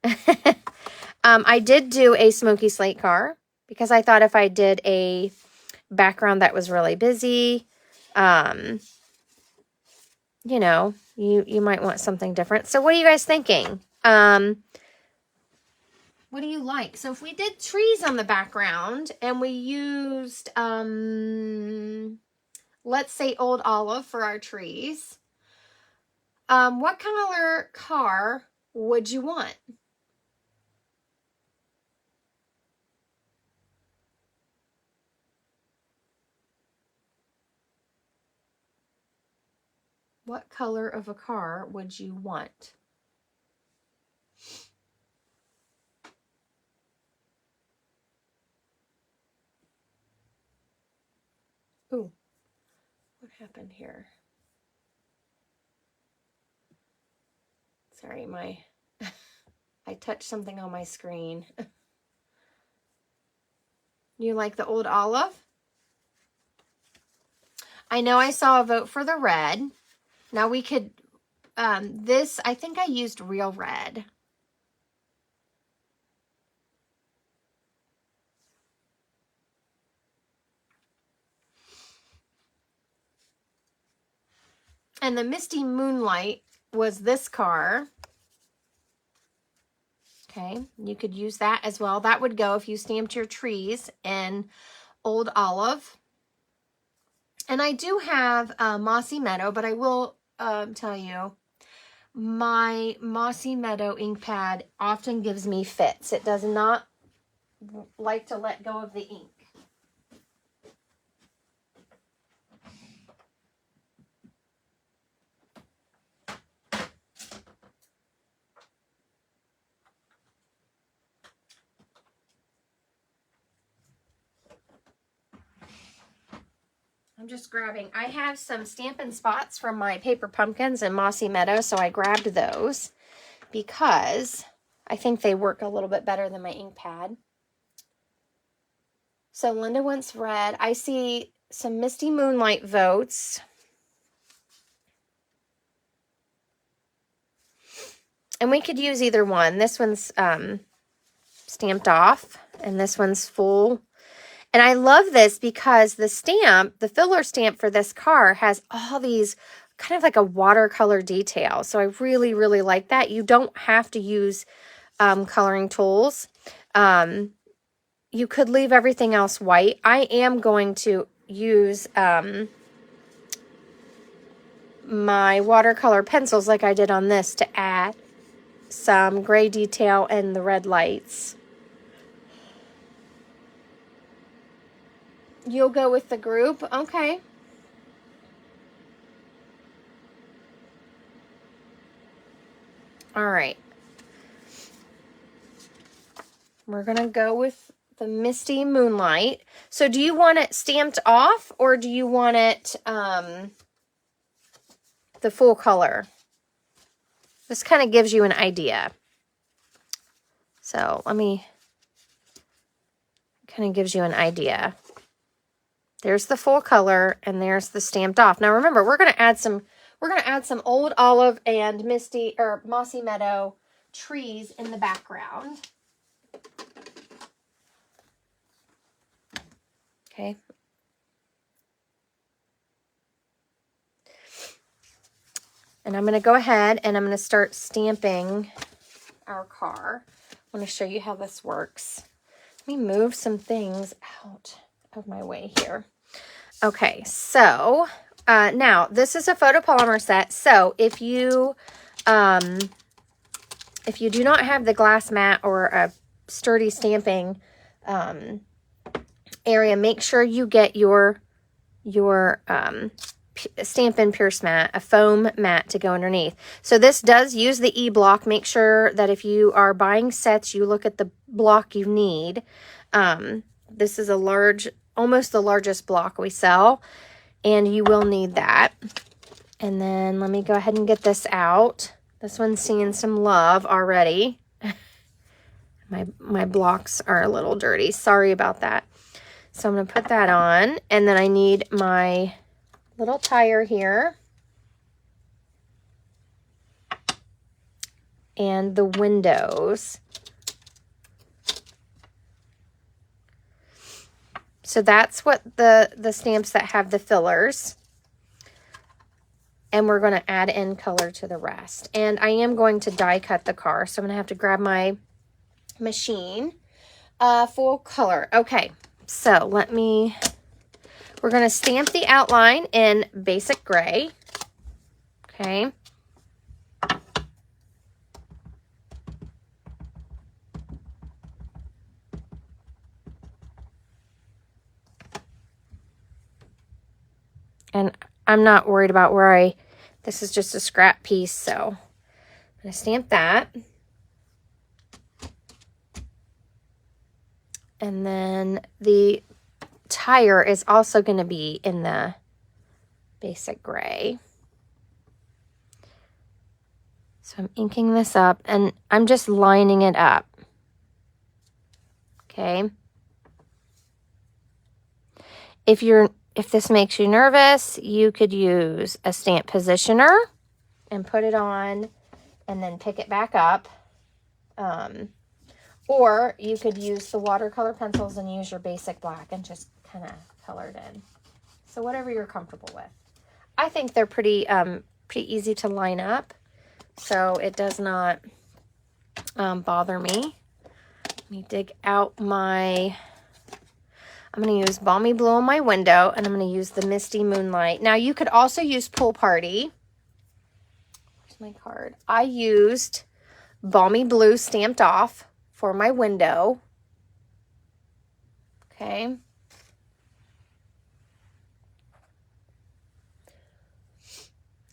A: I did do a Smoky Slate car because I thought if I did a background that was really busy, you know, you might want something different. So what are you guys thinking? What do you like? So if we did trees on the background and we used, let's say Old Olive for our trees, what color car would you want? What color of a car would you want? Ooh, what happened here? Sorry, I touched something on my screen. You like the Old Olive? I know I saw a vote for the red. Now we could, this, I think I used real red. And the Misty Moonlight was this car. Okay, you could use that as well. That would go if you stamped your trees in Old Olive. And I do have Mossy Meadow, but I will tell you, my Mossy Meadow ink pad often gives me fits. It does not like to let go of the ink. I'm just grabbing, I have some Stampin' Spots from my Paper Pumpkins and Mossy Meadow, so I grabbed those because I think they work a little bit better than my ink pad. So Linda wants red. I see some Misty Moonlight votes. And we could use either one. This one's stamped off, and this one's full. And I love this because the stamp, the filler stamp for this car has all these kind of like a watercolor detail. So I really, really like that. You don't have to use coloring tools. You could leave everything else white. I am going to use my watercolor pencils like I did on this to add some gray detail and the red lights. You'll go with the group? Okay. All right. We're going to go with the Misty Moonlight. So do you want it stamped off or do you want it the full color? This kind of gives you an idea. So let me, kind of gives you an idea. There's the full color and there's the stamped off. Now remember, we're going to add some Old Olive and Misty or Mossy Meadow trees in the background. Okay. And I'm going to go ahead and I'm going to start stamping our car. I want to show you how this works. Let me move some things out of my way here. Okay, so now this is a photopolymer set. So if you do not have the glass mat or a sturdy stamping area, make sure you get your Stampin' Pierce mat, a foam mat to go underneath. So this does use the E-block. Make sure that if you are buying sets, you look at the block you need. This is a large, almost the largest block we sell, and you will need that. And then let me go ahead and get this out. This one's seeing some love already. My blocks are a little dirty. Sorry about that. So I'm going to put that on, and then I need my little tire here and the windows. So that's what the stamps that have the fillers, and we're going to add in color to the rest. And I am going to die cut the car, so I'm going to have to grab my machine. Full color. Okay, so we're going to stamp the outline in basic gray. Okay. And I'm not worried about where this is just a scrap piece, so I'm going to stamp that. And then the tire is also going to be in the basic gray. So I'm inking this up and I'm just lining it up. Okay. If this makes you nervous, you could use a stamp positioner and put it on and then pick it back up. Or you could use the watercolor pencils and use your basic black and just kind of color it in. So whatever you're comfortable with. I think they're pretty easy to line up, so it does not bother me. Let me dig out I'm going to use Balmy Blue on my window, and I'm going to use the Misty Moonlight. Now, you could also use Pool Party. Where's my card? I used Balmy Blue stamped off for my window. Okay.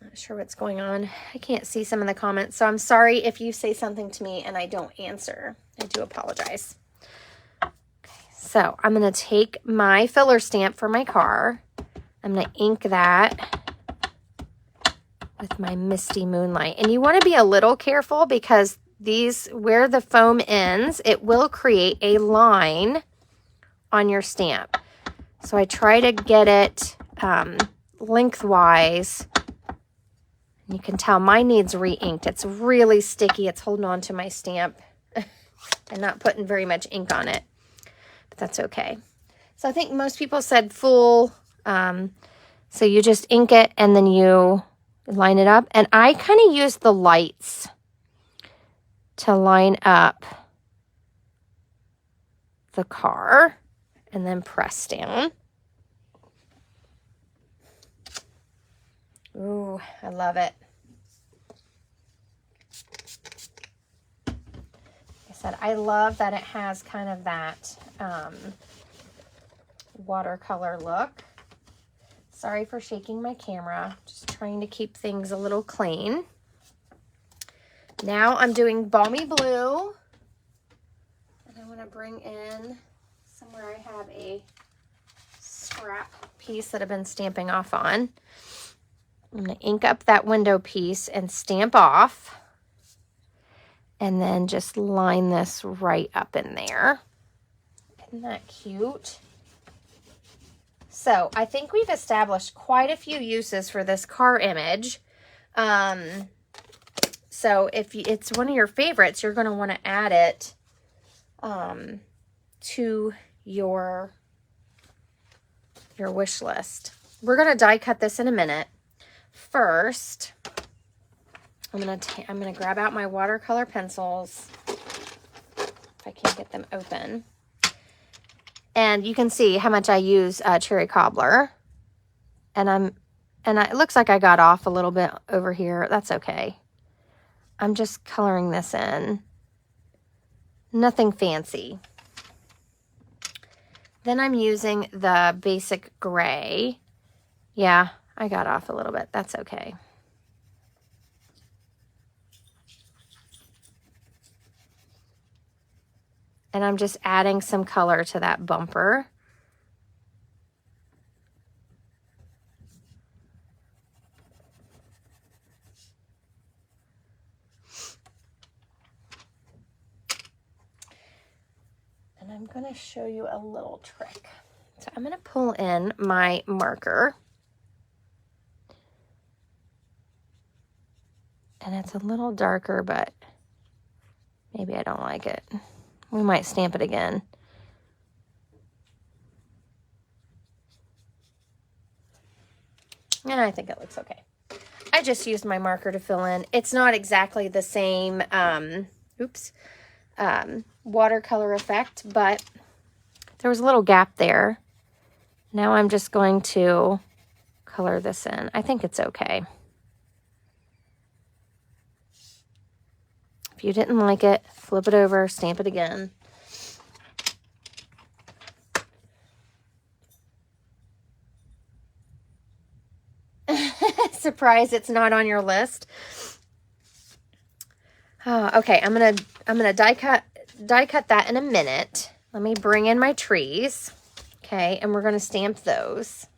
A: Not sure what's going on. I can't see some of the comments, so I'm sorry if you say something to me and I don't answer. I do apologize. Okay, so I'm going to take my filler stamp for my car. I'm going to ink that with my Misty Moonlight. And you want to be a little careful because where the foam ends, it will create a line on your stamp. So I try to get it lengthwise. And you can tell mine needs re-inked. It's really sticky. It's holding on to my stamp and not putting very much ink on it. But that's okay. So I think most people said full. So you just ink it and then you line it up. And I kind of use the lights to line up the car and then press down. Ooh, I love it. Like I said, I love that it has kind of that watercolor look. Sorry for shaking my camera. Just trying to keep things a little clean. Now I'm doing Balmy Blue. And I want to bring in somewhere I have a scrap piece that I've been stamping off on. I'm going to ink up that window piece and stamp off. And then just line this right up in there. Isn't that cute? So I think we've established quite a few uses for this car image. So if it's one of your favorites, you're going to want to add it to your wish list. We're going to die cut this in a minute. First, I'm gonna grab out my watercolor pencils if I can't get them open. And you can see how much I use cherry cobbler. And it looks like I got off a little bit over here. That's okay. I'm just coloring this in. Nothing fancy. Then I'm using the basic gray. Yeah, I got off a little bit. That's okay. And I'm just adding some color to that bumper. And I'm going to show you a little trick. So I'm going to pull in my marker. And it's a little darker, but maybe I don't like it. We might stamp it again. And I think it looks okay. I just used my marker to fill in. It's not exactly the same, watercolor effect, but there was a little gap there. Now I'm just going to color this in. I think it's okay. If you didn't like it, flip it over, stamp it again. Surprise, it's not on your list. Okay, I'm gonna die cut that in a minute. Let me bring in my trees. Okay, and we're gonna stamp those.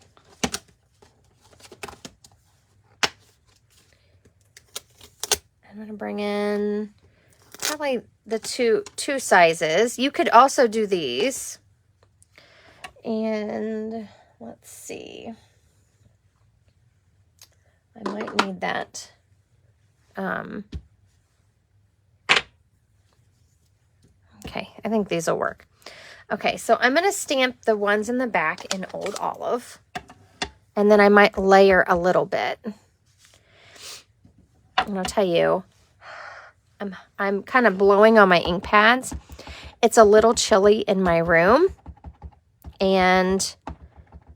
A: I'm gonna bring in probably the two sizes. You could also do these. And let's see. I might need that. Okay, I think these will work. Okay, so I'm going to stamp the ones in the back in Old Olive. And then I might layer a little bit. And I'll tell you, I'm kind of blowing on my ink pads. It's a little chilly in my room. And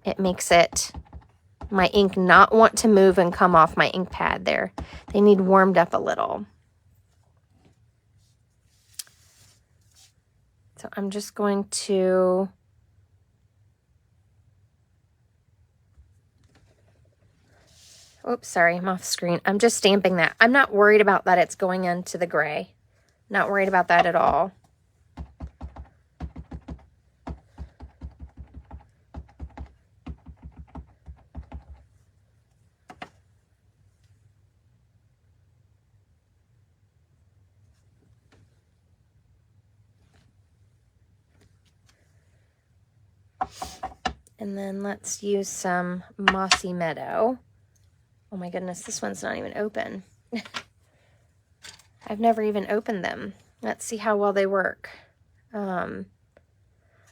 A: it makes my ink not want to move and come off my ink pad there. They need warmed up a little. So I'm just going to oops, sorry, I'm off screen. I'm just stamping that. I'm not worried about that it's going into the gray. Not worried about that at all. And then let's use some Mossy Meadow. Oh my goodness, this one's not even open. I've never even opened them. Let's see how well they work. A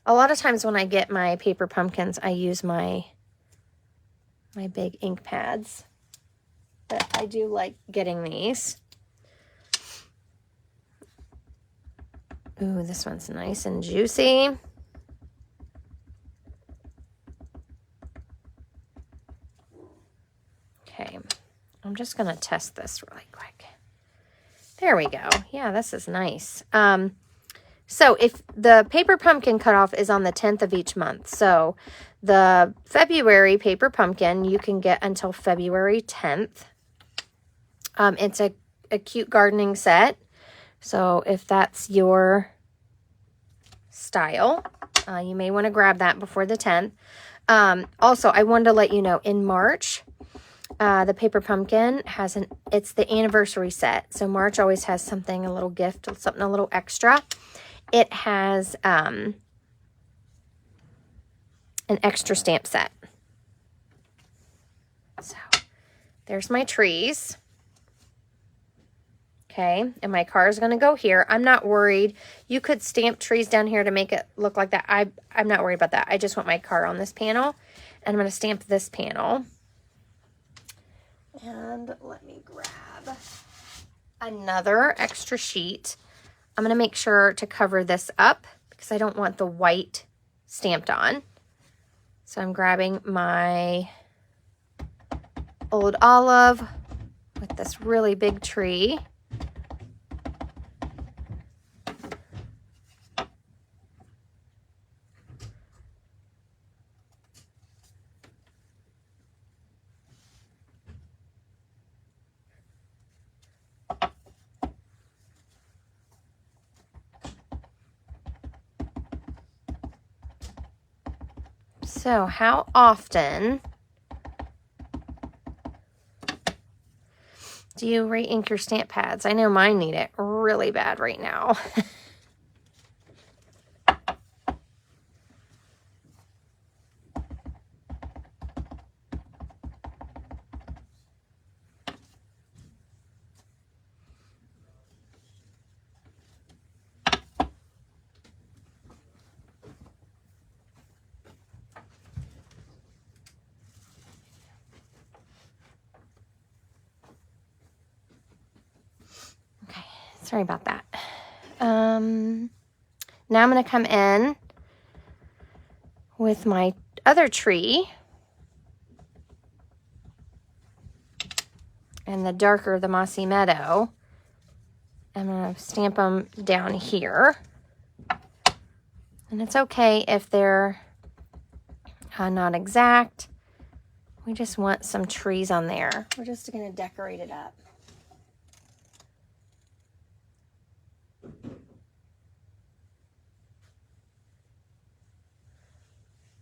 A: lot of times when I get my paper pumpkins, I use my big ink pads. But I do like getting these. Ooh, this one's nice and juicy. Okay, I'm just going to test this really quick. There we go. Yeah, this is nice. So if the paper pumpkin cutoff is on the 10th of each month, so the February paper pumpkin you can get until February 10th. It's a cute gardening set. So if that's your style. You may want to grab that before the 10th. Also, I wanted to let you know, in March, the Paper Pumpkin has it's the anniversary set. So March always has something, a little gift, something a little extra. It has an extra stamp set. So there's my trees. Okay, and my car is going to go here. I'm not worried. You could stamp trees down here to make it look like that. I'm not worried about that. I just want my car on this panel. And I'm going to stamp this panel. And let me grab another extra sheet. I'm going to make sure to cover this up because I don't want the white stamped on. So I'm grabbing my old olive with this really big tree. So how often do you re-ink your stamp pads? I know mine need it really bad right now. Sorry about that. Now I'm going to come in with my other tree. And the darker the mossy meadow. I'm going to stamp them down here. And it's okay if they're not exact. We just want some trees on there. We're just going to decorate it up.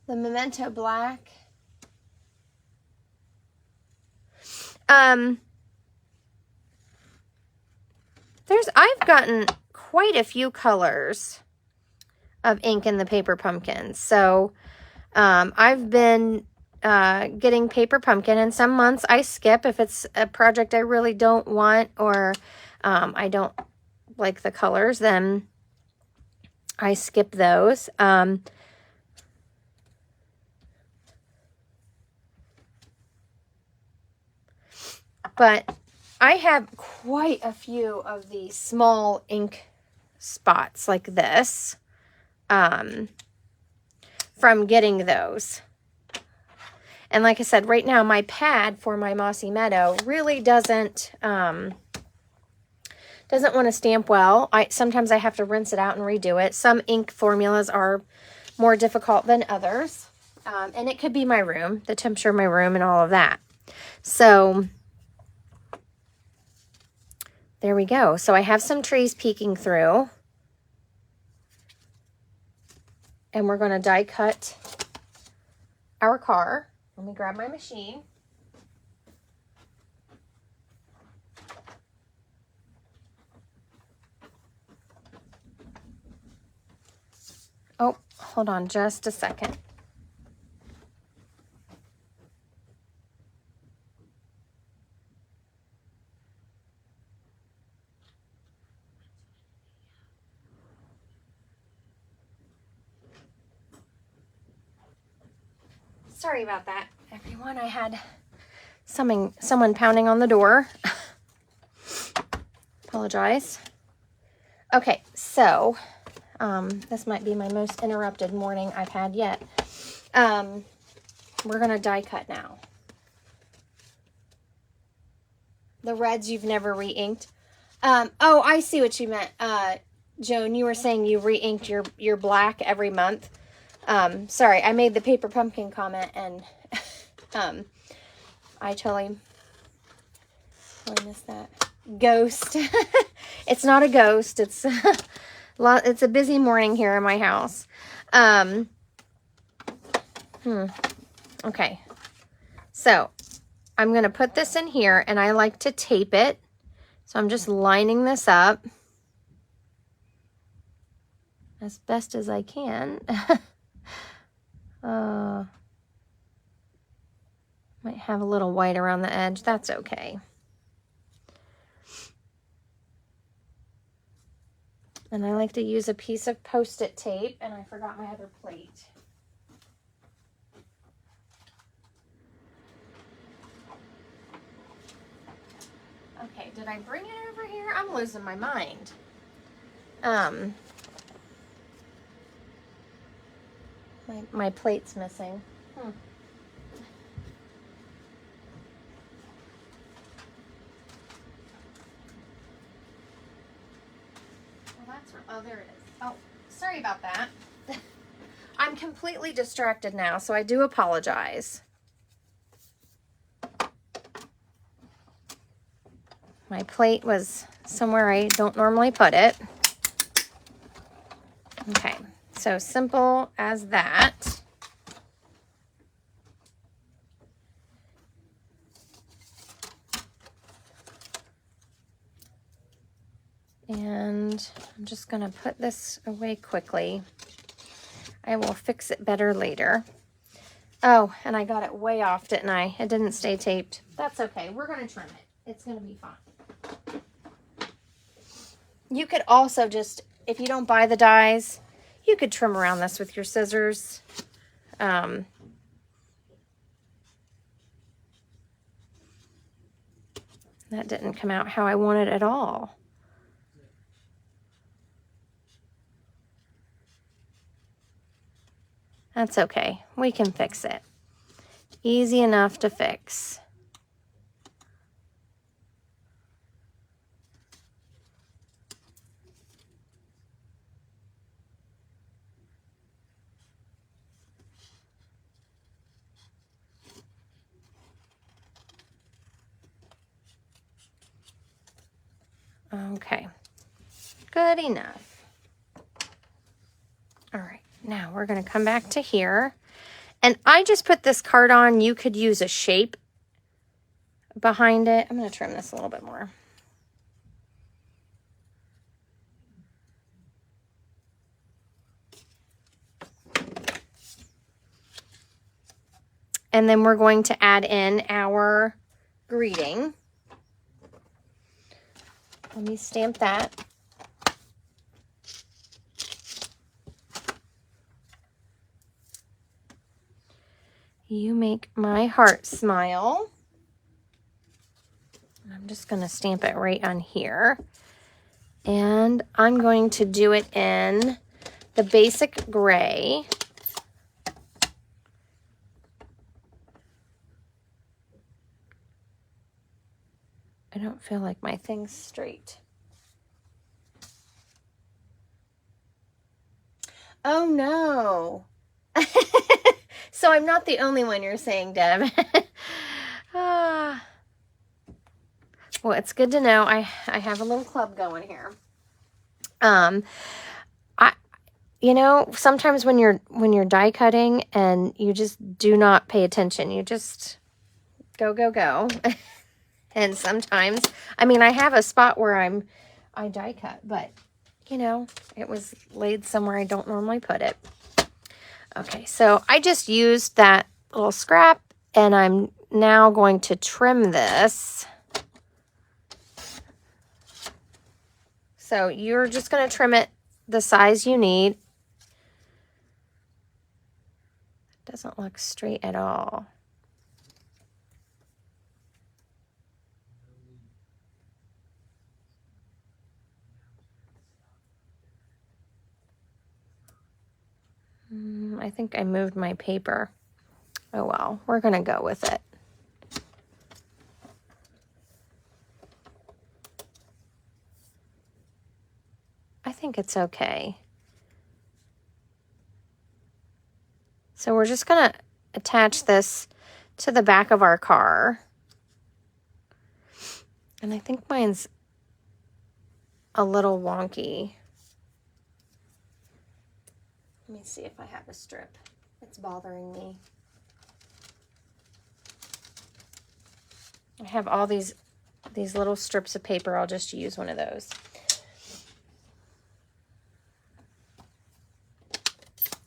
A: The Memento Black. I've gotten quite a few colors of ink in the Paper Pumpkin. So, I've been getting Paper Pumpkin, and some months I skip if it's a project I really don't want, or I don't like the colors, then I skip those. But I have quite a few of these small ink spots like this from getting those. And like I said, right now my pad for my Mossy Meadow really doesn't want to stamp well. Sometimes I have to rinse it out and redo it. Some ink formulas are more difficult than others. And it could be my room, the temperature of my room and all of that. So there we go. So I have some trees peeking through. And we're going to die cut our car. Let me grab my machine. Oh, hold on just a second. Sorry about that, everyone. I had someone pounding on the door. Apologize. Okay, so this might be my most interrupted morning I've had yet. We're going to die cut now. The reds you've never re-inked. Oh, I see what you meant. Joan, you were saying you re-inked your black every month. Sorry, I made the Paper Pumpkin comment, and I totally missed that. Ghost. It's not a ghost. It's It's a busy morning here in my house. Okay. So I'm going to put this in here, and I like to tape it. So I'm just lining this up as best as I can. Might have a little white around the edge. That's okay. And I like to use a piece of Post-it tape, and I forgot my other plate. Okay, did I bring it over here? I'm losing my mind. My plate's missing. Well, that's where, oh, there it is. Oh, sorry about that. I'm completely distracted now, so I do apologize. My plate was somewhere I don't normally put it. Okay, so simple as that. And I'm just going to put this away quickly. I will fix it better later. Oh, and I got it way off, didn't I? It didn't stay taped. That's okay. We're going to trim it. It's going to be fine. You could also just, if you don't buy the dies, you could trim around this with your scissors. That didn't come out how I wanted at all. That's okay. We can fix it. Easy enough to fix. Okay. Good enough. All right. Now we're going to come back to here. And I just put this card on. You could use a shape behind it. I'm going to trim this a little bit more. And then we're going to add in our greeting. Let me stamp that. You make my heart smile. I'm just going to stamp it right on here. And I'm going to do it in the basic gray. I don't feel like my thing's straight. Oh no. So I'm not the only one you're saying, Deb. Well, it's good to know I have a little club going here. You know, sometimes when you're die cutting and you just do not pay attention, you just go. And sometimes, I mean, I have a spot where I die cut, but you know, it was laid somewhere I don't normally put it. Okay, so I just used that little scrap, and I'm now going to trim this. So you're just going to trim it the size you need. It doesn't look straight at all. I think I moved my paper. Oh well, we're going to go with it. I think it's okay. So we're just going to attach this to the back of our car. And I think mine's a little wonky. Let me see if I have a strip. It's bothering me. I have all these little strips of paper. I'll just use one of those.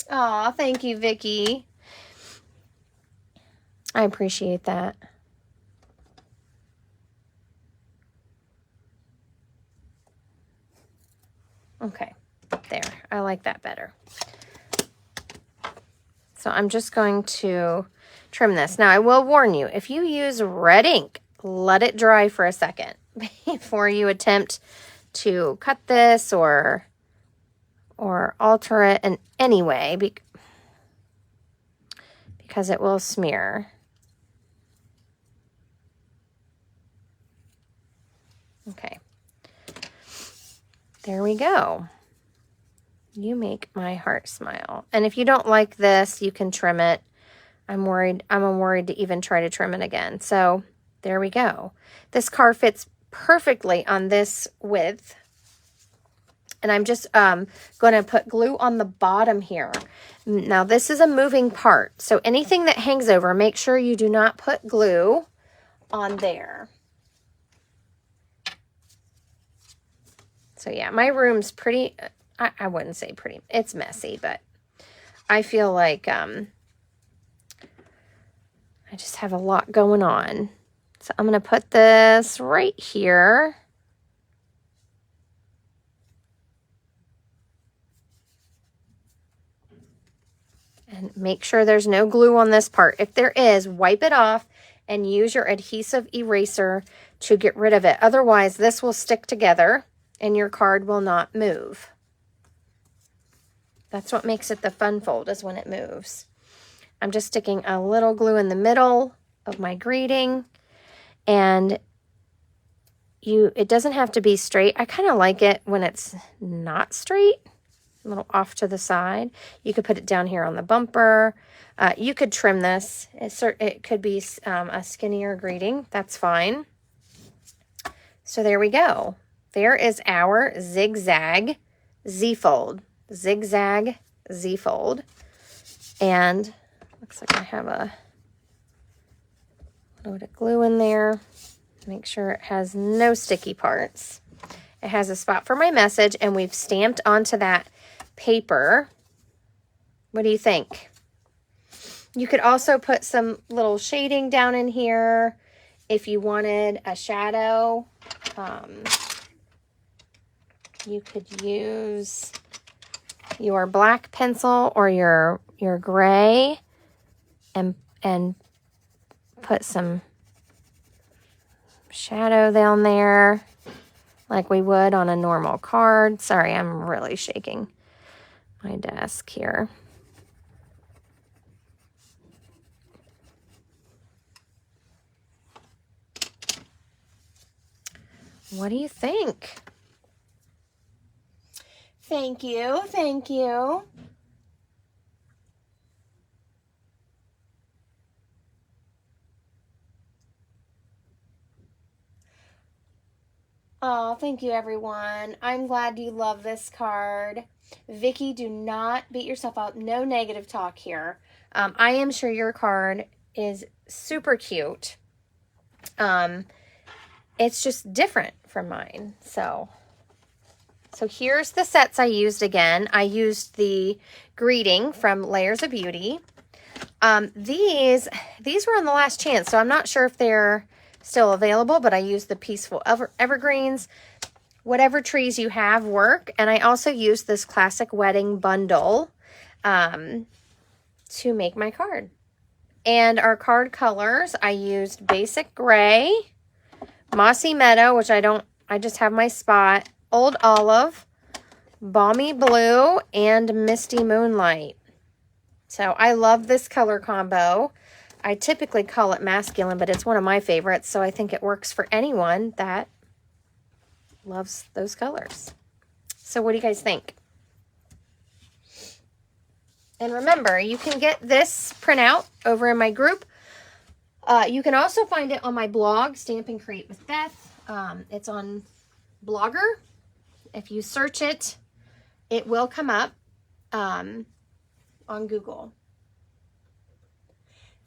A: Aw, thank you, Vicki. I appreciate that. Okay, there. I like that better. So I'm just going to trim this. Now, I will warn you, if you use red ink, let it dry for a second before you attempt to cut this or alter it in any way because it will smear. Okay. There we go. You make my heart smile. And if you don't like this, you can trim it. I'm worried to even try to trim it again. So there we go. This card fits perfectly on this width. And I'm just going to put glue on the bottom here. Now this is a moving part. So anything that hangs over, make sure you do not put glue on there. So yeah, my room's pretty, I wouldn't say pretty, it's messy, but I feel like I just have a lot going on. So I'm going to put this right here. And make sure there's no glue on this part. If there is, wipe it off and use your adhesive eraser to get rid of it. Otherwise, this will stick together and your card will not move. That's what makes it the fun fold, is when it moves. I'm just sticking a little glue in the middle of my greeting, and it doesn't have to be straight. I kind of like it when it's not straight, a little off to the side. You could put it down here on the bumper. You could trim this. It could be a skinnier greeting. That's fine. So there we go. There is our Zig Zag Z fold. Zig Zag Z fold. And looks like I have a little bit of glue in there. Make sure it has no sticky parts. It has a spot for my message, and we've stamped onto that paper. What do you think? You could also put some little shading down in here if you wanted a shadow. You could use your black pencil or your gray and put some shadow down there like we would on a normal card. Sorry, I'm really shaking my desk here. What do you think? Thank you. Thank you. Oh, thank you, everyone. I'm glad you love this card. Vicki, do not beat yourself up. No negative talk here. I am sure your card is super cute. It's just different from mine. So here's the sets I used again. I used the greeting from Layers of Beauty. These were on the last chance, so I'm not sure if they're still available, but I used the Peaceful Evergreens. Whatever trees you have work. And I also used this Classic Wedding bundle to make my card. And our card colors, I used Basic Gray, Mossy Meadow, which I just have my spot, Old Olive, Balmy Blue, and Misty Moonlight. So I love this color combo. I typically call it masculine, but it's one of my favorites, so I think it works for anyone that loves those colors. So what do you guys think? And remember, you can get this printout over in my group. You can also find it on my blog, Stamp and Create with Beth. It's on Blogger. If you search it, it will come up. on Google.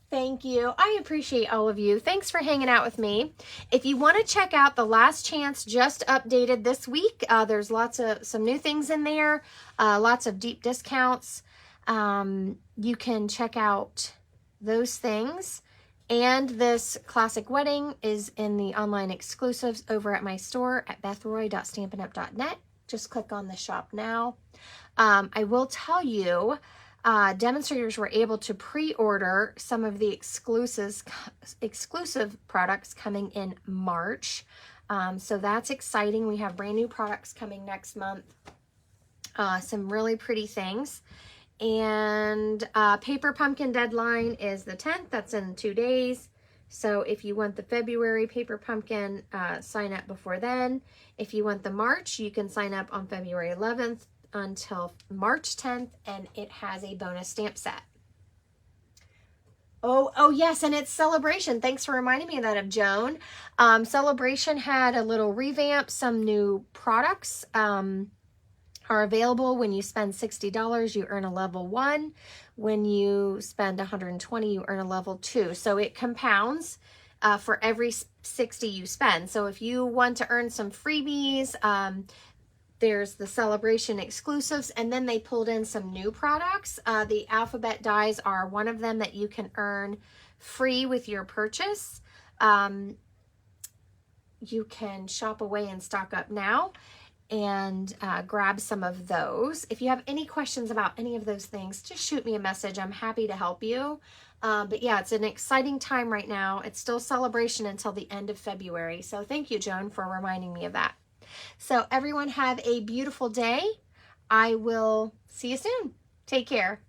A: Thank you. I appreciate all of you. Thanks for hanging out with me. If you want to check out The Last Chance, just updated this week, there's some new things in there, lots of deep discounts. You can check out those things. And this classic wedding is in the online exclusives over at my store at bethroy.stampinup.net. Just click on the shop now. I will tell you, demonstrators were able to pre-order some of the exclusive products coming in March. So that's exciting. We have brand new products coming next month. Some really pretty things. And Paper Pumpkin deadline is the 10th. That's in 2 days. So if you want the February Paper Pumpkin, sign up before then. If you want the March, you can sign up on February 11th. Until March 10th, and it has a bonus stamp set. Oh yes, and it's Celebration. Thanks for reminding me of that, of Joan. Celebration had a little revamp. Some new products are available. When you spend $60, you earn a level 1. When you spend $120, you earn a level 2. So it compounds for every 60 you spend. So if you want to earn some freebies, there's the Celebration exclusives, and then they pulled in some new products. The alphabet dies are one of them that you can earn free with your purchase. You can shop away and stock up now and grab some of those. If you have any questions about any of those things, just shoot me a message. I'm happy to help you. But yeah, it's an exciting time right now. It's still Celebration until the end of February. So thank you, Joan, for reminding me of that. So everyone have a beautiful day. I will see you soon. Take care.